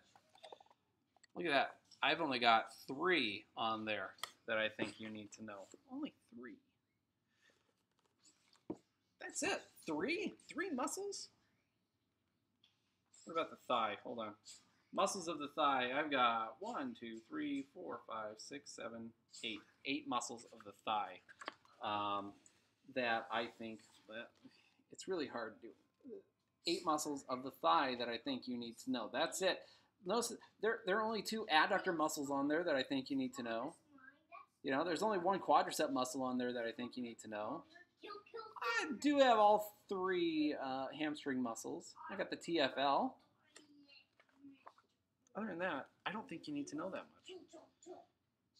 Look at that. I've only got 3 on there that I think you need to know. Only 3. That's it. 3 muscles? What about the thigh? Hold on. Muscles of the thigh. I've got 1, 2, 3, 4, 5, 6, 7, 8. 8 muscles of the thigh. That I think that it's really hard to do. 8 muscles of the thigh that I think you need to know. That's it. Notice there are only 2 adductor muscles on there that I think you need to know. There's only 1 quadricep muscle on there that I think you need to know. I do have all 3 hamstring muscles. I got the TFL. Other than that, I don't think you need to know that much.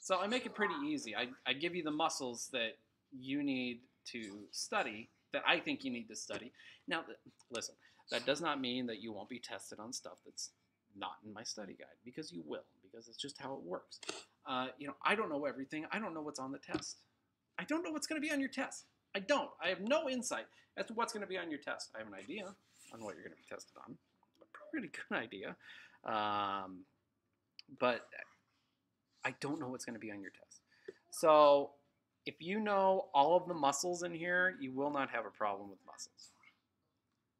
So I make it pretty easy. I give you the muscles that you need to study, that I think you need to study. Now, listen, that does not mean that you won't be tested on stuff that's not in my study guide, because you will, because it's just how it works. I don't know everything. I don't know what's on the test. I don't know what's going to be on your test. I don't. I have no insight as to what's going to be on your test. I have an idea on what you're going to be tested on. A pretty good idea. But I don't know what's going to be on your test. So if you know all of the muscles in here, you will not have a problem with muscles.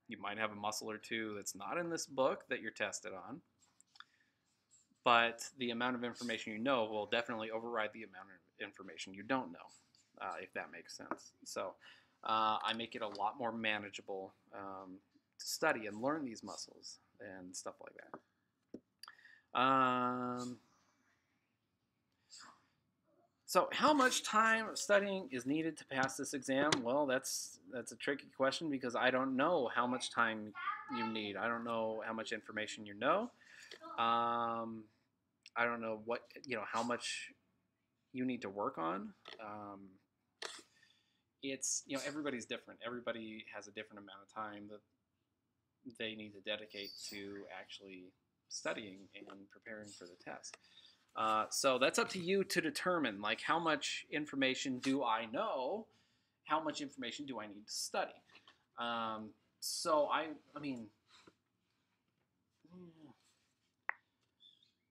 You might have a muscle or 2 that's not in this book that you're tested on, but the amount of information you know will definitely override the amount of information you don't know, if that makes sense. So I make it a lot more manageable to study and learn these muscles and stuff like that. So how much time studying is needed to pass this exam? Well, that's a tricky question, because I don't know how much time you need. I don't know how much information you know. I don't know how much you need to work on. It's, everybody's different. Everybody has a different amount of time that they need to dedicate to actually studying and preparing for the test. So that's up to you to determine, like, how much information do I know? How much information do I need to study? So I mean,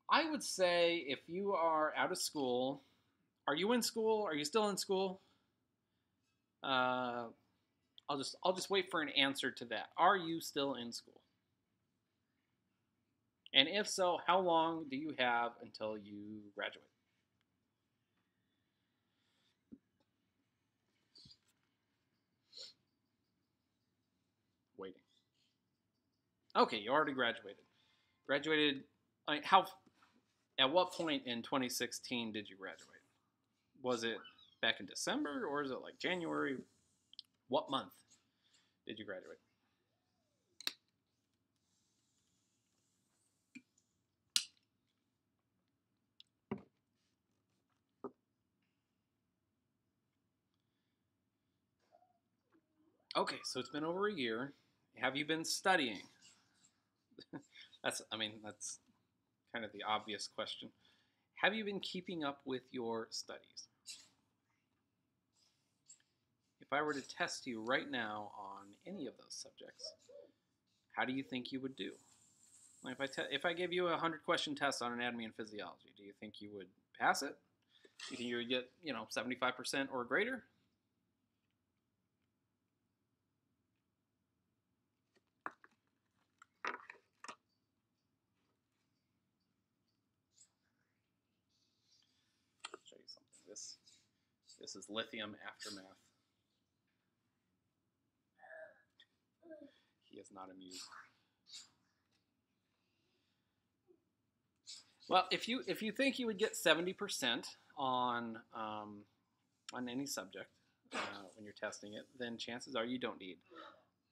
I would say if you are out of school, are you in school? Are you still in school? Uh, I'll just wait for an answer to that. Are you still in school? And if so, how long do you have until you graduate? Waiting. Okay, you already graduated. Graduated. How? At what point in 2016 did you graduate? Was it back in December or is it like January? What month did you graduate? Okay, so it's been over a year. Have you been studying? That's kind of the obvious question. Have you been keeping up with your studies? If I were to test you right now on any of those subjects, how do you think you would do? If I gave you a 100-question test on anatomy and physiology, do you think you would pass it? Do you think you would get 75% or greater? I'll show you something. This is lithium aftermath. He is not amused. Well, if you think you would get 70% on any subject when you're testing it, then chances are you don't need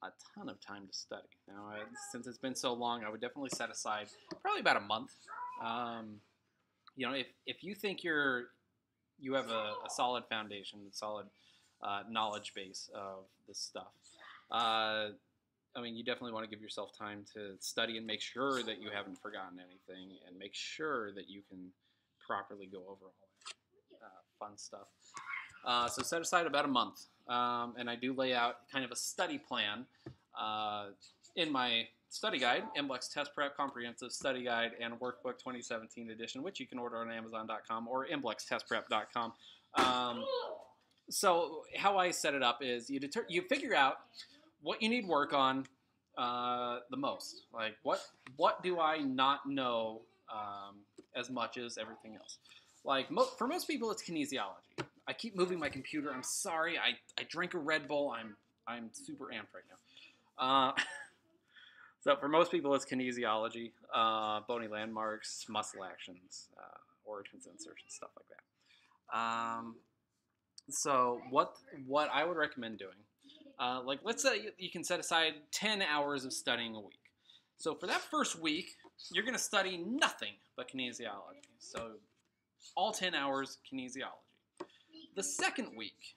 a ton of time to study. Now, since it's been so long, I would definitely set aside probably about a month. If you think you have a solid foundation, a solid knowledge base of this stuff. You definitely want to give yourself time to study and make sure that you haven't forgotten anything and make sure that you can properly go over all that fun stuff. So set aside about a month. And I do lay out kind of a study plan in my study guide, MBLEx Test Prep Comprehensive Study Guide and Workbook 2017 edition, which you can order on Amazon.com or MBLExTestPrep.com. So how I set it up is you figure out what you need work on the most. Like what do I not know as much as everything else? Like for most people, it's kinesiology. I keep moving my computer. I'm sorry. I drank a Red Bull. I'm super amped right now. So for most people, it's kinesiology, bony landmarks, muscle actions, origins, insertions, stuff like that. So what I would recommend doing, let's say you can set aside 10 hours of studying a week. So for that first week, you're going to study nothing but kinesiology. So all 10 hours kinesiology. The second week,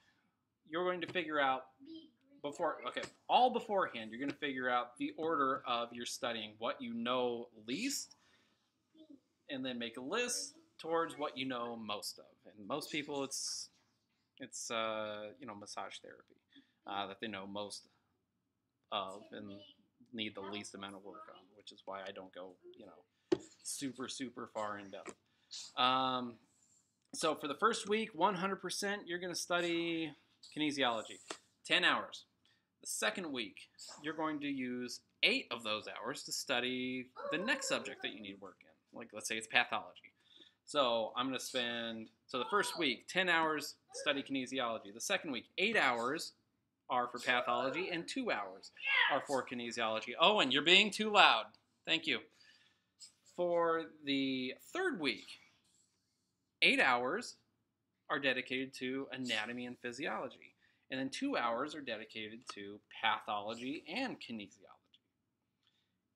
you're going to figure out beforehand, you're going to figure out the order of your studying, what you know least, and then make a list towards what you know most of. And most people, it's massage therapy that they know most of and need the least amount of work on, which is why I don't go, super, super far in depth. So for the first week, 100%, you're going to study kinesiology, 10 hours. The second week, you're going to use 8 of those hours to study the next subject that you need work in. Like, let's say it's pathology. So I'm going to spend, the first week, 10 hours study kinesiology. The second week, 8 hours are for pathology and 2 hours are for kinesiology. Oh, and you're being too loud. Thank you. For the third week, 8 hours are dedicated to anatomy and physiology. And then 2 hours are dedicated to pathology and kinesiology.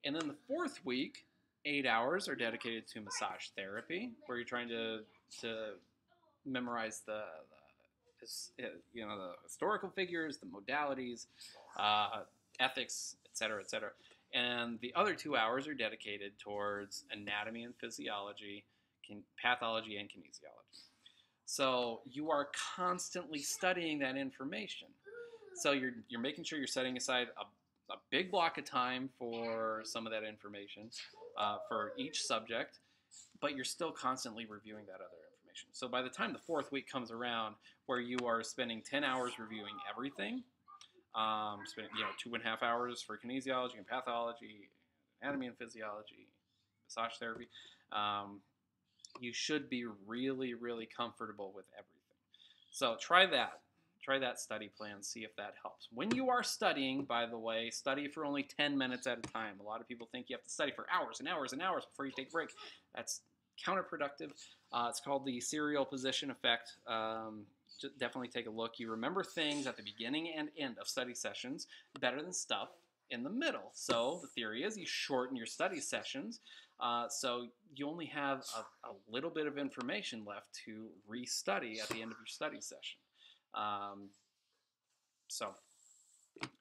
And then the fourth week, 8 hours are dedicated to massage therapy, where you're trying to memorize the historical figures, the modalities, ethics, etc., etc. And the other 2 hours are dedicated towards anatomy and physiology, pathology and kinesiology. So you are constantly studying that information. So you're making sure you're setting aside a big block of time for some of that information for each subject, but you're still constantly reviewing that other information. So by the time the fourth week comes around, where you are spending 10 hours reviewing everything, spending 2.5 hours for kinesiology and pathology, anatomy and physiology, massage therapy, you should be really, really comfortable with everything. So try that. Try that study plan, see if that helps. When you are studying, by the way, study for only 10 minutes at a time. A lot of people think you have to study for hours and hours and hours before you take a break. That's counterproductive. It's called the serial position effect. Definitely take a look. You remember things at the beginning and end of study sessions better than stuff in the middle. So the theory is you shorten your study sessions, so you only have a little bit of information left to restudy at the end of your study session. So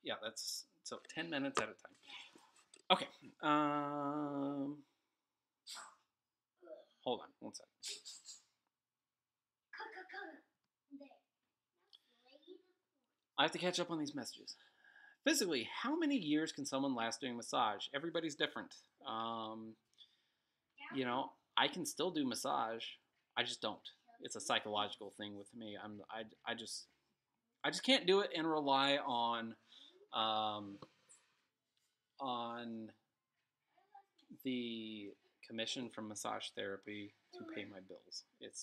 yeah, that's 10 minutes at a time. Okay. Hold on one second. I have to catch up on these messages. Physically, how many years can someone last doing massage? Everybody's different. I can still do massage. I just don't. It's a psychological thing with me. I just can't do it and rely on the commission from massage therapy to pay my bills. It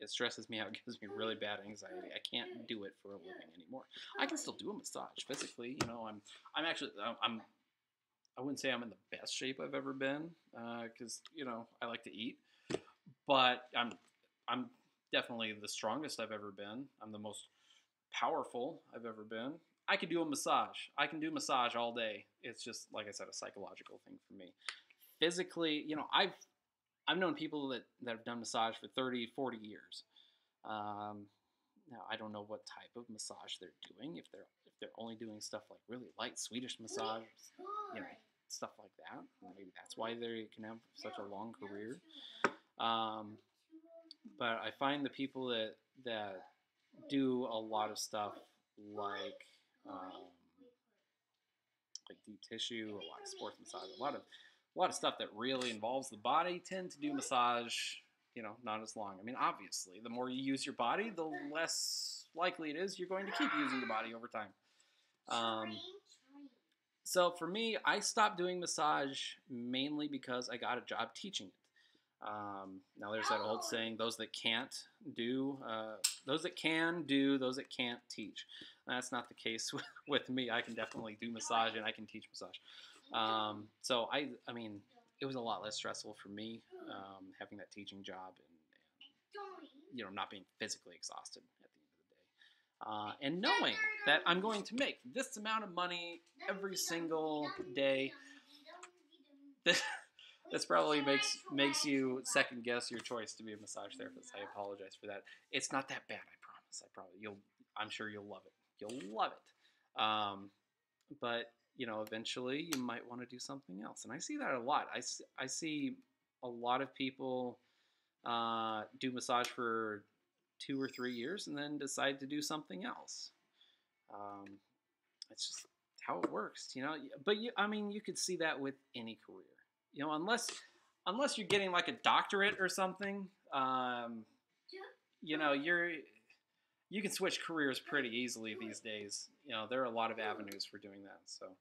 stresses me out. It gives me really bad anxiety. I can't do it for a living anymore. I can still do a massage physically. I'm actually I wouldn't say I'm in the best shape I've ever been because I like to eat, but I'm definitely the strongest I've ever been. I'm the most powerful I've ever been. I could do a massage. I can do massage all day. It's just, like I said, a psychological thing for me. Physically, I've known people that have done massage for 30, 40 years. Now I don't know what type of massage they're doing. If they're only doing stuff like really light Swedish massage, stuff like that. Maybe that's why they can have such a long career. But I find the people that do a lot of stuff like deep tissue, a lot of sports massage, a lot of stuff that really involves the body tend to do massage, not as long. I mean, obviously, the more you use your body, the less likely it is you're going to keep using the body over time. So for me, I stopped doing massage mainly because I got a job teaching it. Now there's that old saying, those that can do, those that can't teach. That's not the case with me. I can definitely do massage and I can teach massage. So I mean, it was a lot less stressful for me having that teaching job and not being physically exhausted at the end of the day. And knowing that I'm going to make this amount of money every single day. This probably makes you second guess your choice to be a massage therapist. I apologize for that. It's not that bad, I promise. I'm sure you'll love it. You'll love it. But eventually you might want to do something else, and I see that a lot. I see a lot of people do massage for 2 or 3 years and then decide to do something else. It's just how it works, But you could see that with any career. Unless you're getting like a doctorate or something, you can switch careers pretty easily these days. There are a lot of avenues for doing that. So,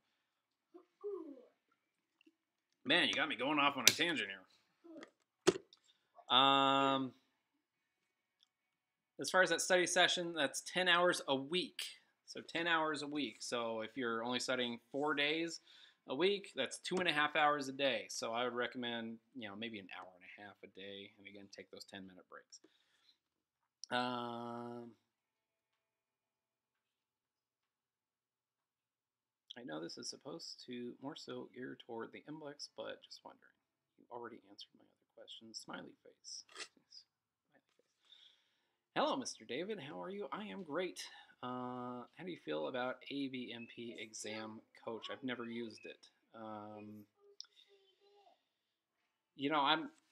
man, you got me going off on a tangent here. As far as that study session, that's 10 hours a week. So 10 hours a week. So if you're only studying 4 days a week, that's 2.5 hours a day. So I would recommend, maybe an hour and a half a day. And again, take those 10-minute breaks. I know this is supposed to more so gear toward the MBLEx, but just wondering. You already answered my other questions. Smiley face. Smiley face. Hello, Mr. David. How are you? I am great. How do you feel about ABMP Exam Coach? I've never used it.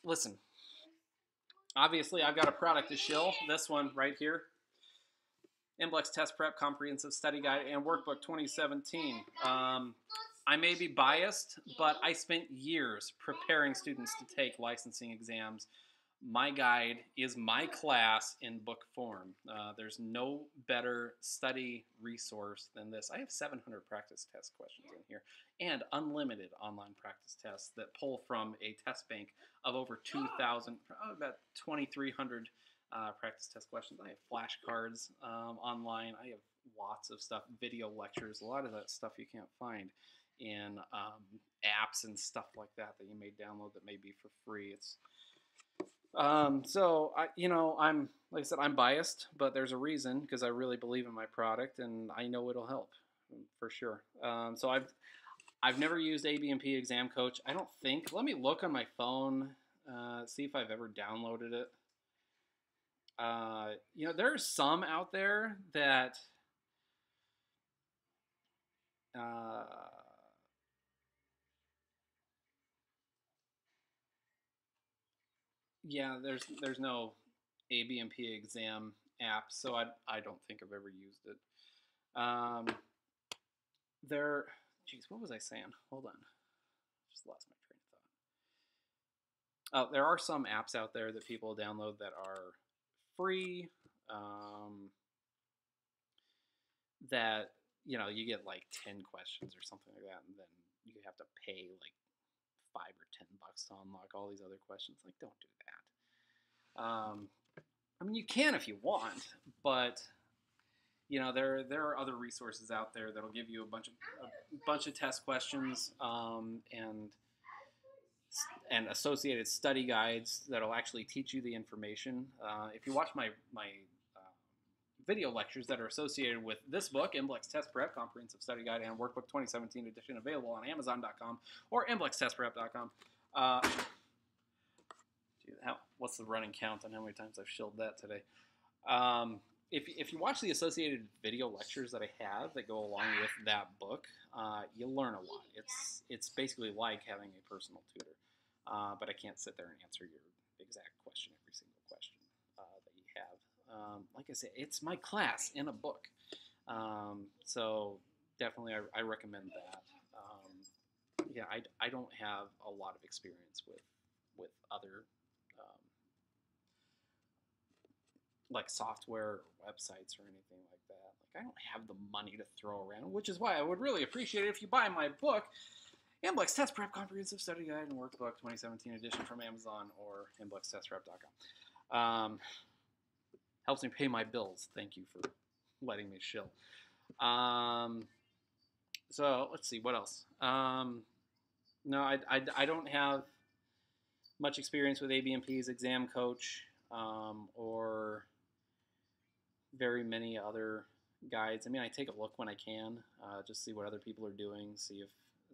Listen, Obviously, I've got a product to shill. This one right here. MBLEx Test Prep Comprehensive Study Guide and Workbook 2017. I may be biased, but I spent years preparing students to take licensing exams. My guide is my class in book form. There's no better study resource than this. I have 700 practice test questions in here and unlimited online practice tests that pull from a test bank of over 2,000, about 2,300 practice test questions. I have flashcards online. I have lots of stuff, video lectures, a lot of that stuff you can't find in apps and stuff like that that you may download that may be for free. It's so I'm like I said, I'm biased, but there's a reason because I really believe in my product and I know it'll help for sure. So I've never used ABMP Exam Coach. I don't think. Let me look on my phone, see if I've ever downloaded it. There are some out there that yeah, there's no ABMP exam app, so I don't think I've ever used it. Geez, what was I saying? Hold on, just lost my train of thought. Oh, there are some apps out there that people download that are free. That you get like 10 questions or something like that, and then you have to pay like $5 or $10 to unlock all these other questions. Like, don't do that. I mean, you can if you want, but there are other resources out there that'll give you a bunch of test questions and associated study guides that'll actually teach you the information. If you watch my video lectures that are associated with this book, MBLEx Test Prep, Comprehensive Study Guide and Workbook 2017 edition, available on Amazon.com or MBLExTestPrep.com. What's the running count on how many times I've shilled that today? If you watch the associated video lectures that I have that go along with that book, you'll learn a lot. It's basically like having a personal tutor, but I can't sit there and answer your exact question, every single question that you have. Like I said, it's my class in a book, so definitely I recommend that. I don't have a lot of experience with other like software or websites or anything like that. Like, I don't have the money to throw around, which is why I would really appreciate it if you buy my book, MBLEx Test Prep Comprehensive Study Guide and Workbook 2017 edition from Amazon or MBLExTestPrep.com. Helps me pay my bills. Thank you for letting me shill. So let's see, what else? No, I don't have much experience with ABMP's Exam Coach or very many other guides. I mean, I take a look when I can, just see what other people are doing, see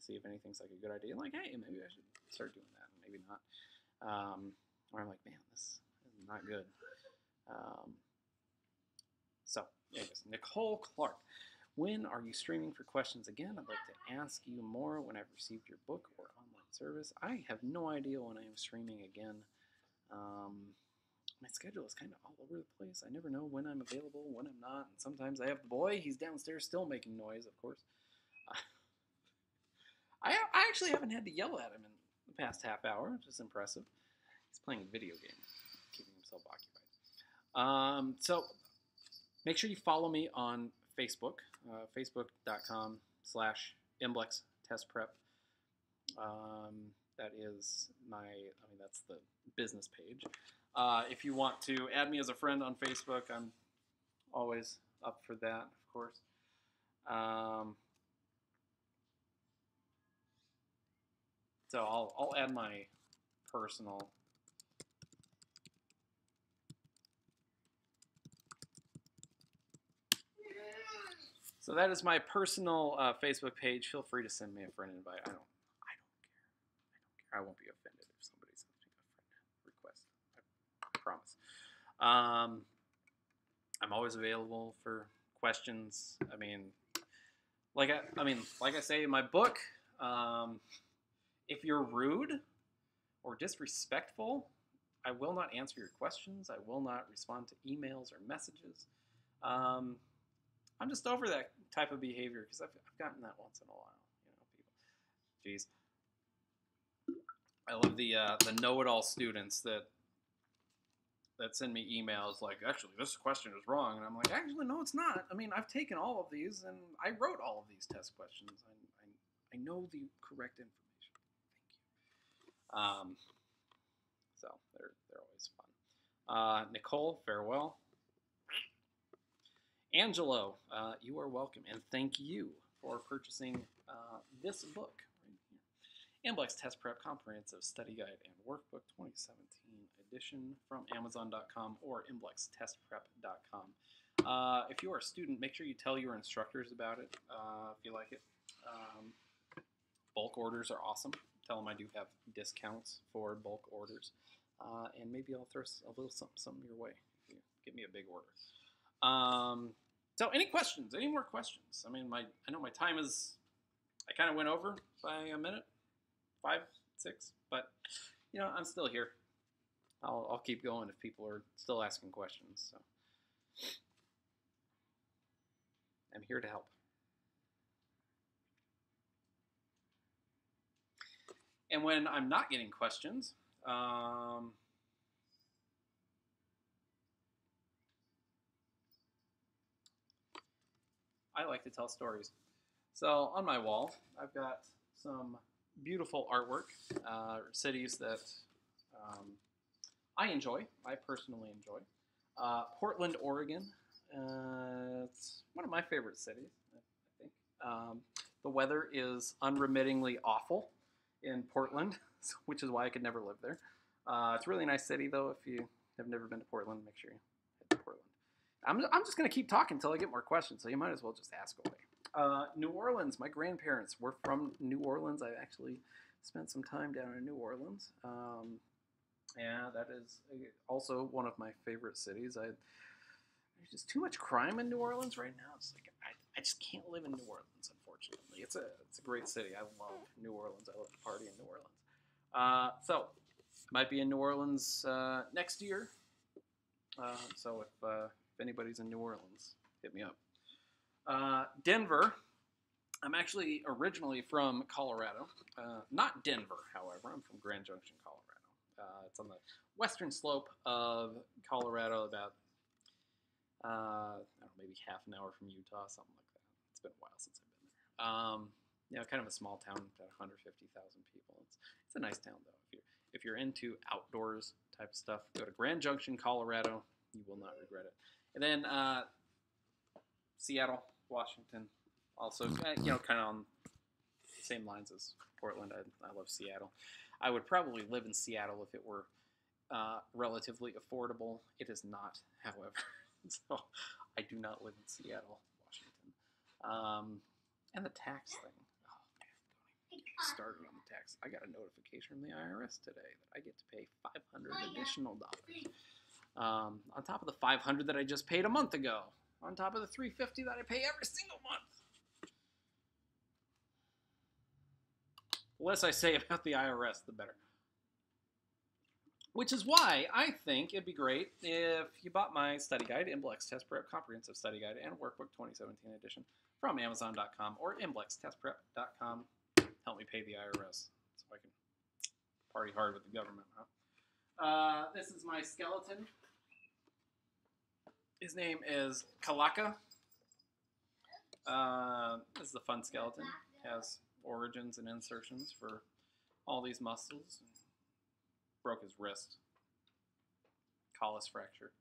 if anything's like a good idea. Like, hey, maybe I should start doing that, maybe not. Or I'm like, man, this is not good. So, anyways, Nicole Clark. When are you streaming for questions again? I'd like to ask you more when I've received your book or online service. I have no idea when I am streaming again. My schedule is kind of all over the place. I never know when I'm available, when I'm not. And sometimes I have the boy. He's downstairs still making noise, of course. I actually haven't had to yell at him in the past half hour, which is impressive. He's playing a video game, keeping himself occupied. So make sure you follow me on Facebook, facebook.com/MBLExTestPrep. That is that's the business page. If you want to add me as a friend on Facebook, I'm always up for that, of course. So I'll add my personal. So that is my personal Facebook page. Feel free to send me a friend invite. I don't care. I won't be offended if somebody sends me a friend request. I promise. I'm always available for questions. I mean, like I say in my book, if you're rude or disrespectful, I will not answer your questions. I will not respond to emails or messages. I'm just over that type of behavior because I've gotten that once in a while. You know, people. Jeez. I love the know-it-all students that send me emails like, actually, this question is wrong. And I'm like, actually, no, it's not. I mean, I've taken all of these, and I wrote all of these test questions. I know the correct information. Thank you. So they're always fun. Nicole, farewell. Angelo, you are welcome, and thank you for purchasing this book right here. MBLEx Test Prep Comprehensive Study Guide and Workbook 2017 edition from Amazon.com or MBLExTestPrep.com. If you are a student, make sure you tell your instructors about it if you like it. Bulk orders are awesome. Tell them I do have discounts for bulk orders. And maybe I'll throw a little something your way if you give me a big order. So any questions? Any more questions? I mean, I know my time is, I kind of went over by a minute, 5, 6, but you know, I'm still here. I'll keep going if people are still asking questions. So I'm here to help. And when I'm not getting questions, I like to tell stories. So on my wall, I've got some beautiful artwork, cities that I enjoy, I personally enjoy. Portland, Oregon, it's one of my favorite cities, I think. The weather is unremittingly awful in Portland, which is why I could never live there. It's a really nice city, though. If you have never been to Portland, make sure you head to Portland. I'm just going to keep talking until I get more questions, so you might as well just ask away. New Orleans, my grandparents were from New Orleans. I actually spent some time down in New Orleans. Yeah, that is also one of my favorite cities. There's just too much crime in New Orleans right now. It's like I just can't live in New Orleans, unfortunately. It's a great city. I love New Orleans. I love to party in New Orleans. So might be in New Orleans next year. So if anybody's in New Orleans, hit me up. Denver. I'm actually originally from Colorado. Not Denver, however. I'm from Grand Junction, Colorado. It's on the western slope of Colorado, about I don't know, maybe half an hour from Utah, something like that. It's been a while since I've been there. You know, kind of a small town, about 150,000 people. It's a nice town, though. If you're into outdoors type of stuff, go to Grand Junction, Colorado. You will not regret it. And then Seattle, Washington, also, you know, kind of on the same lines as Portland. I love Seattle. I would probably live in Seattle if it were relatively affordable. It is not, however. So I do not live in Seattle, Washington. And the tax thing. Oh, man, don't even get started on the tax. I got a notification from the IRS today that I get to pay $500 additional dollars. On top of the $500 that I just paid a month ago. On top of the $350 that I pay every single month. The less I say about the IRS, the better. Which is why I think it'd be great if you bought my study guide, MBLEx Test Prep Comprehensive Study Guide and Workbook 2017 edition from Amazon.com or MBLExTestPrep.com. Help me pay the IRS so I can party hard with the government. Huh? This is my skeleton. His name is Kalaka. This is a fun skeleton. It has origins and insertions for all these muscles. Broke his wrist. Collis fracture.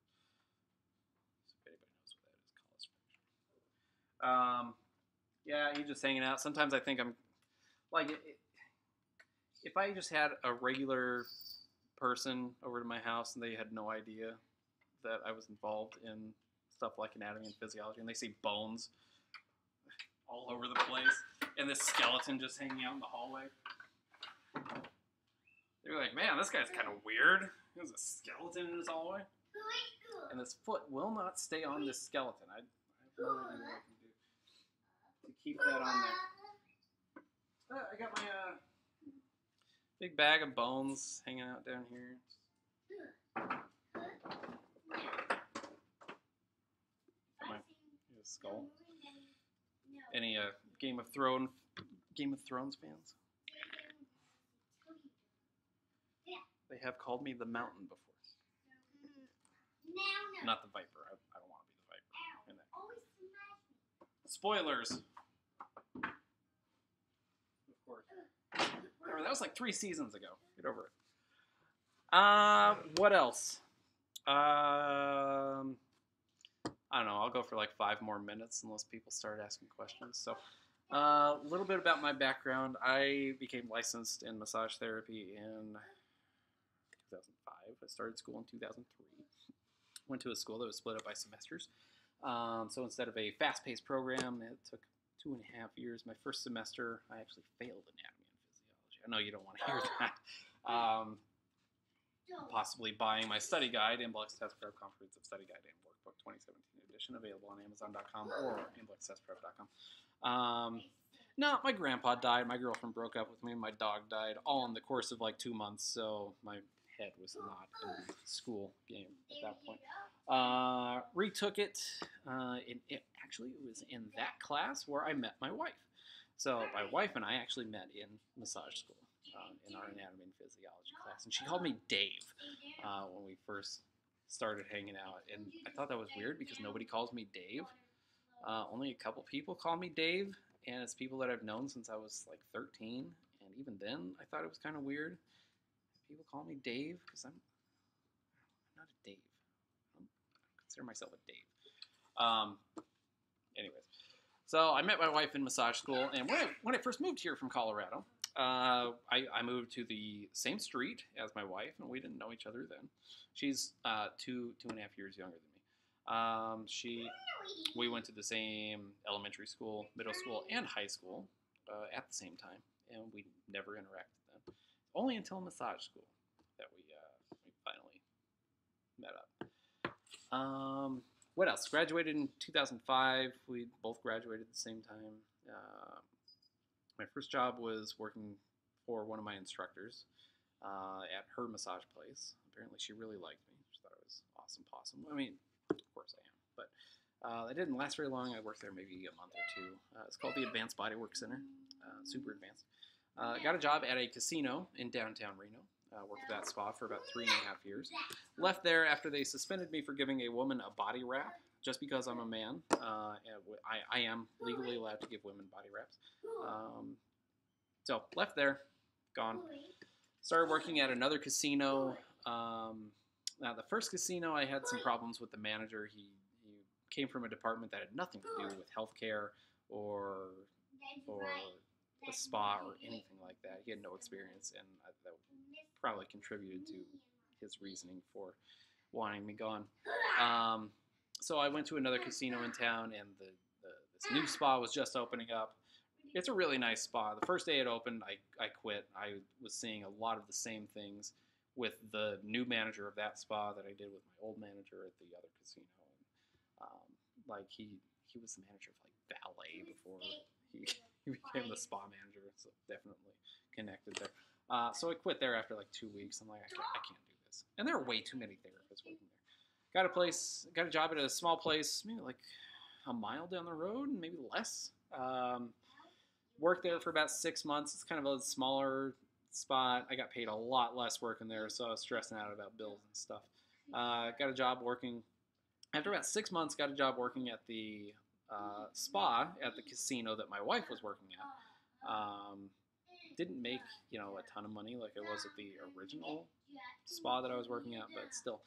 So if anybody knows what that is, Collis fracture. Yeah, he's just hanging out. Sometimes I think I'm like, if I just had a regular person over to my house and they had no idea that I was involved in stuff like anatomy and physiology, and they see bones all over the place, and this skeleton just hanging out in the hallway. They're like, man, this guy's kind of weird. There's a skeleton in his hallway. And this foot will not stay on this skeleton. I have no idea what I can do to keep that on there. I got my big bag of bones hanging out down here. role. Any Game of Thrones fans? They have called me the Mountain before. Not the Viper. I don't want to be the Viper. In that. Spoilers. Of course. Remember, that was like 3 seasons ago. Get over it. What else? I don't know. I'll go for like 5 more minutes unless people start asking questions. So, a little bit about my background. I became licensed in massage therapy in 2005. I started school in 2003. Went to a school that was split up by semesters. So instead of a fast-paced program that took 2.5 years, my first semester, I actually failed anatomy and physiology. I know you don't want to hear that. Possibly buying my study guide, MBLEx Test Prep Comprehensive Study Guide and Workbook 2017 edition, available on Amazon.com or MBLExTestPrep.com. No, my grandpa died, my girlfriend broke up with me, my dog died, all in the course of like 2 months, so my head was not in the school game at that point. Retook it. Actually, it was in that class where I met my wife. So my wife and I actually met in massage school in our anatomy and physiology class. And she called me Dave when we first started hanging out. And I thought that was weird because nobody calls me Dave. Only a couple people call me Dave. And it's people that I've known since I was like 13. And even then, I thought it was kind of weird. People call me Dave because I'm not a Dave. I don't consider myself a Dave. Anyways, so I met my wife in massage school, and when I first moved here from Colorado, I moved to the same street as my wife, and we didn't know each other then. She's 2.5 years younger than me. We went to the same elementary school, middle school, and high school at the same time, and we never interacted then. Only until massage school that we finally met up. What else? Graduated in 2005. We both graduated at the same time. My first job was working for one of my instructors at her massage place. Apparently she really liked me. She thought I was awesome possum. I mean, of course I am. But that didn't last very long. I worked there maybe a month or 2. It's called the Advanced Bodywork Center. Super advanced. Got a job at a casino in downtown Reno. Worked at that spa for about 3.5 years. Left there after they suspended me for giving a woman a body wrap, just because I'm a man. I am legally allowed to give women body wraps. So left there, gone. Started working at another casino. Now the first casino, I had some problems with the manager. He came from a department that had nothing to do with healthcare or a spa or anything like that. He had no experience, and that probably contributed to his reasoning for wanting me gone. So I went to another casino in town, and this new spa was just opening up. It's a really nice spa. The first day it opened, I quit. I was seeing a lot of the same things with the new manager of that spa that I did with my old manager at the other casino. Like he was the manager of like ballet before he became the spa manager, so definitely connected there. So I quit there after like 2 weeks. I'm like, I can't do this. And there are way too many therapists working there. Got a job at a small place, maybe like a mile down the road, maybe less. Worked there for about 6 months. It's kind of a smaller spot. I got paid a lot less working there, so I was stressing out about bills and stuff. Got a job working. After about 6 months, got a job working at the spa at the casino that my wife was working at. Didn't make a ton of money like it was at the original spa that I was working at, but still,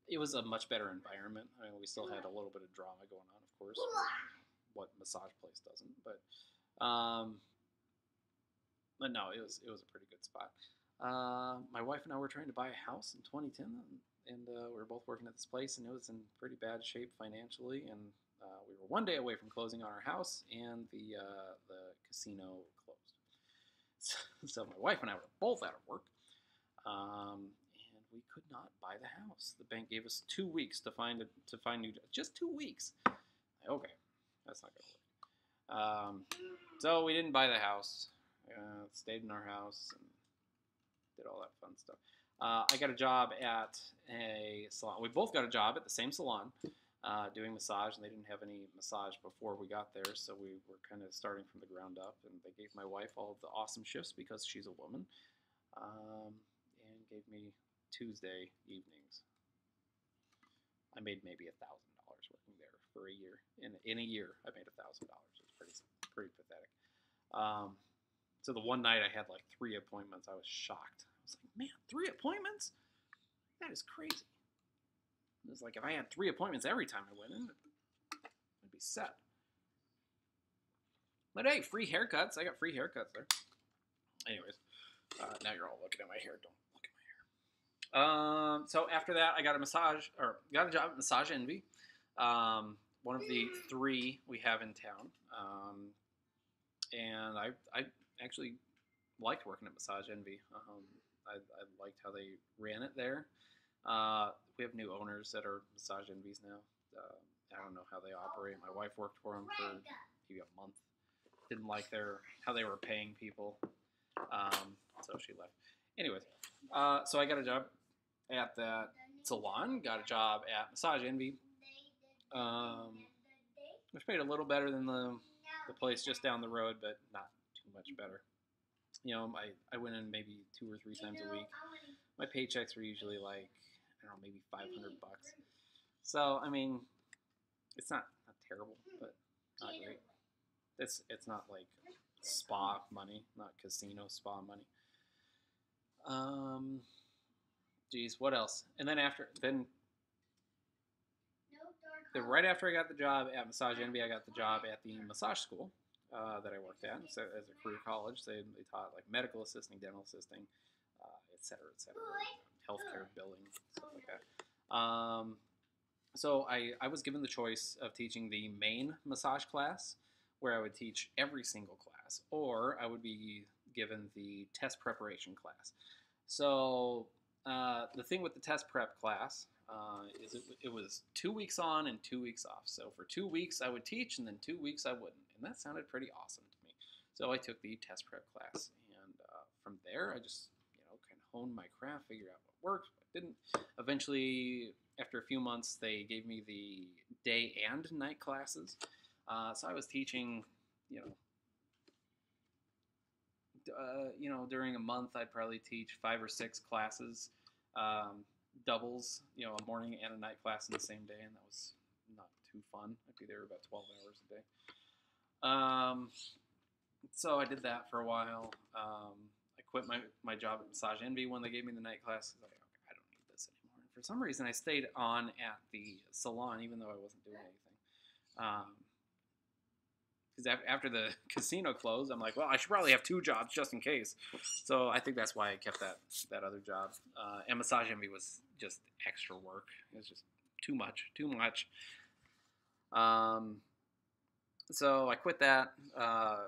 it was a much better environment. I mean, we still had a little bit of drama going on, of course, what massage place doesn't, but no, it was a pretty good spot. My wife and I were trying to buy a house in 2010, and we were both working at this place, and it was in pretty bad shape financially, and we were one day away from closing on our house, and the casino closed. So my wife and I were both out of work, and we could not buy the house. The bank gave us 2 weeks to find new, just 2 weeks. Okay, that's not gonna work. So we didn't buy the house. Stayed in our house and did all that fun stuff. I got a job at a salon. We both got a job at the same salon. doing massage, and they didn't have any massage before we got there, so we were kind of starting from the ground up. And they gave my wife all of the awesome shifts because she's a woman, and gave me Tuesday evenings. I made maybe $1,000 working there for a year. In a year, I made $1,000. It's pretty pathetic. So the one night I had like 3 appointments, I was shocked. I was like, man, 3 appointments? That is crazy. It was like if I had 3 appointments every time I went in, I'd be set. But hey, free haircuts. I got free haircuts there. Anyways, now you're all looking at my hair. Don't look at my hair. So after that, I got a job at Massage Envy. One of the 3 we have in town. And I actually liked working at Massage Envy. I liked how they ran it there. We have new owners that are Massage Envies now. I don't know how they operate. My wife worked for them for maybe a month. Didn't like how they were paying people, so she left. Anyways, so I got a job at that salon. Got a job at Massage Envy, which paid a little better than the place just down the road, but not too much better. You know, I went in maybe 2 or 3 times a week. My paychecks were usually like, I don't know, maybe $500. So I mean, it's not terrible, but not great. It's not like spa money, not casino spa money. Geez, what else? And then right after I got the job at Massage Envy, I got the job at the massage school that I worked at. So as a career college, they taught like medical assisting, dental assisting, et cetera, healthcare billing, stuff like that. So I was given the choice of teaching the main massage class, where I would teach every single class, or I would be given the test preparation class. So the thing with the test prep class is it was 2 weeks on and 2 weeks off. So for 2 weeks I would teach, and then 2 weeks I wouldn't, and that sounded pretty awesome to me. So I took the test prep class, and from there I just kind of honed my craft, figured out what worked, what didn't. Eventually, after a few months, they gave me the day and night classes. So I was teaching, during a month I'd probably teach 5 or 6 classes, doubles, a morning and a night class in the same day, and that was not too fun. I'd be there about 12 hours a day. So I did that for a while. I quit my job at Massage Envy when they gave me the night class. I was like, okay, I don't need this anymore. And for some reason, I stayed on at the salon even though I wasn't doing anything. Because after the casino closed, I'm like, well, I should probably have 2 jobs just in case. So I think that's why I kept that other job. And Massage Envy was just extra work. It was just too much. So I quit that.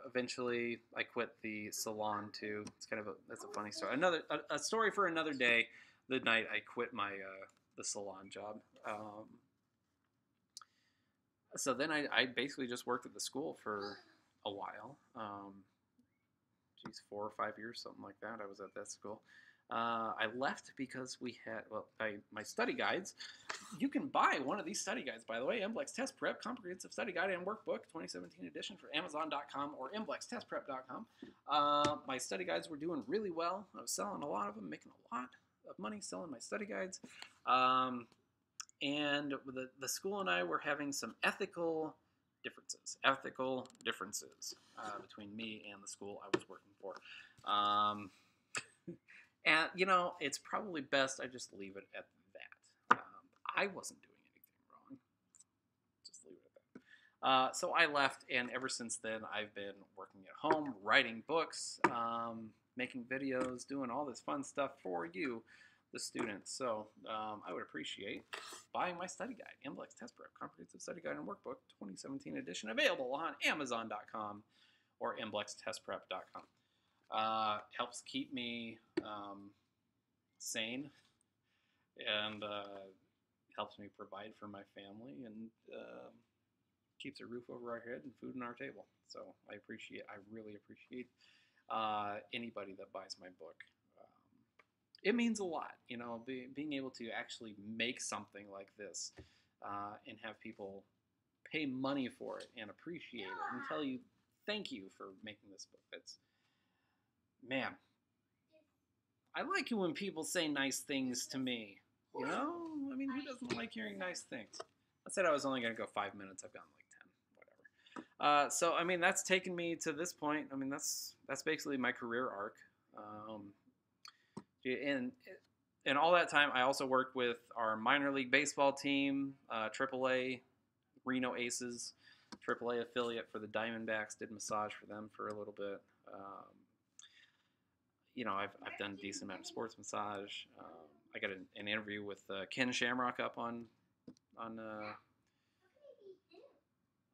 Eventually, I quit the salon too. It's that's a funny story. A story for another day. The night I quit the salon job. So then I basically just worked at the school for a while. 4 or 5 years, something like that. I was at that school. I left because we had, my study guides. You can buy one of these study guides, by the way. MBLEx Test Prep, Comprehensive Study Guide and Workbook, 2017 edition for Amazon.com or MBLExTestPrep.com. My study guides were doing really well. I was selling a lot of them, making a lot of money selling my study guides. And the school and I were having some ethical differences between me and the school I was working for. And, it's probably best I just leave it at that. I wasn't doing anything wrong. Just leave it at that. So I left, and ever since then, I've been working at home, writing books, making videos, doing all this fun stuff for you, the students. So I would appreciate buying my study guide, MBLEx Test Prep, Comprehensive Study Guide and Workbook, 2017 edition, available on Amazon.com or MBLExTestPrep.com. Helps keep me sane, and helps me provide for my family, and keeps a roof over our head and food on our table. So I really appreciate anybody that buys my book. It means a lot, being able to actually make something like this and have people pay money for it and appreciate it and tell you thank you for making this book. That's, man, I like it when people say nice things to me. You know? I mean, who doesn't like hearing nice things? I said I was only going to go 5 minutes. I've gone like 10, whatever. So, I mean, that's taken me to this point. I mean, that's basically my career arc. And all that time, I also worked with our minor league baseball team, AAA, Reno Aces, AAA affiliate for the Diamondbacks, did massage for them for a little bit. You know, I've done a decent amount of sports massage. I got an interview with Ken Shamrock up on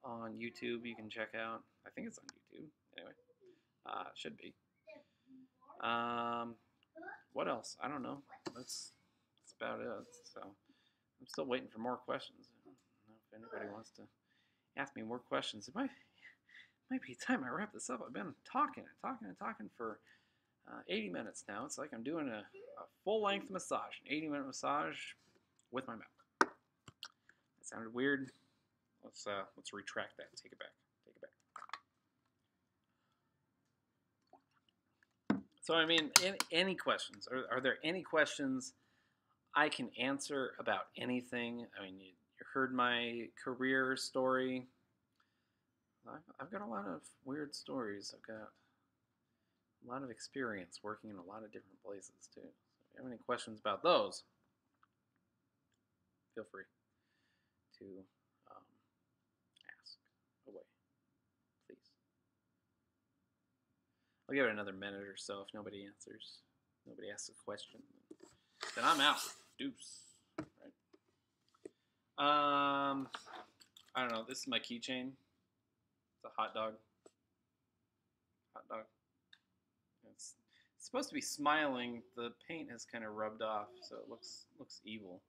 YouTube. You can check out. I think it's on YouTube. Anyway, it should be. What else? I don't know. That's about it. So I'm still waiting for more questions. I don't know if anybody wants to ask me more questions. It might be time I wrap this up. I've been talking for 80 minutes now. It's like I'm doing a full-length massage, an 80-minute massage with my mouth. That sounded weird. Let's retract that. Take it back. So, I mean, any questions? Are there any questions I can answer about anything? I mean, you heard my career story. I've got a lot of weird stories. I've got a lot of experience working in a lot of different places, too. So if you have any questions about those, feel free to ask away, please. I'll give it another minute or so. If nobody asks a question, then I'm out. Deuce. Right. I don't know. This is my keychain. It's a hot dog. It's supposed to be smiling. The paint has kind of rubbed off, so it looks evil.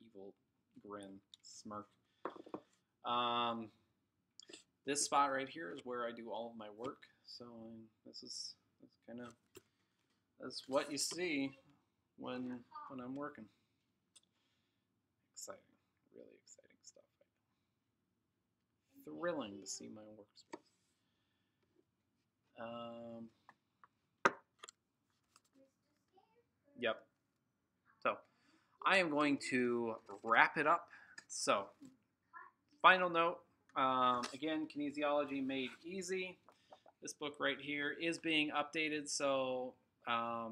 Evil grin, smirk. This spot right here is where I do all of my work. So that's what you see when I'm working. Exciting, really exciting stuff. Thrilling to see my workspace. Yep. So I am going to wrap it up. So final note. Again, Kinesiology Made Easy. This book right here is being updated, so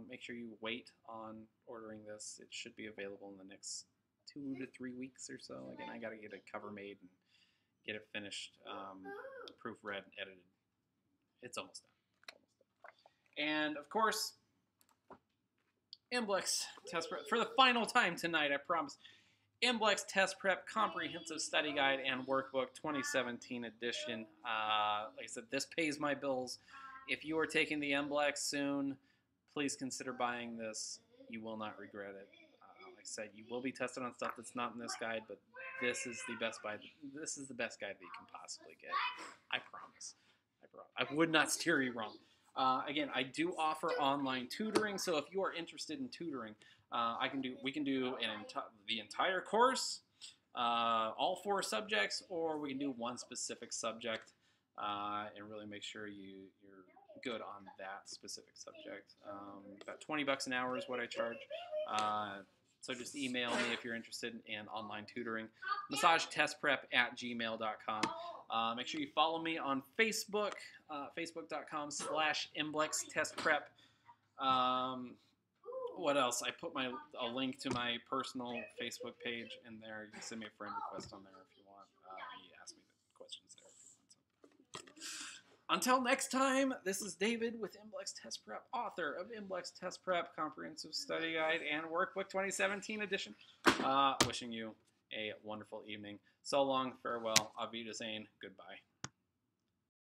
make sure you wait on ordering this. It should be available in the next 2 to 3 weeks or so. Again, I got to get a cover made and get it finished, proofread, edited. It's almost done. And, of course, MBLEx Test Prep. For the final time tonight, I promise. MBLEx Test Prep Comprehensive Study Guide and Workbook 2017 edition. Like I said, this pays my bills. If you are taking the MBLEx soon, please consider buying this. You will not regret it. Like I said, you will be tested on stuff that's not in this guide, but this is the best guide. This is the best guide that you can possibly get. I promise. I would not steer you wrong. Again, I do offer online tutoring, so if you are interested in tutoring, we can do the entire course, all 4 subjects, or we can do one specific subject and really make sure you're good on that specific subject. About $20 an hour is what I charge. So just email me if you're interested in online tutoring. MassageTestPrep@gmail.com. Make sure you follow me on Facebook, facebook.com/MBLExTestPrep. What else? I put a link to my personal Facebook page in there. You can send me a friend request on there if you want. You ask me the questions there if you want some. Until next time, this is David with MBLEx Test Prep, author of MBLEx Test Prep Comprehensive Study Guide and Workbook 2017 edition. Wishing you a wonderful evening. So long, farewell, auf Wiedersehen, goodbye.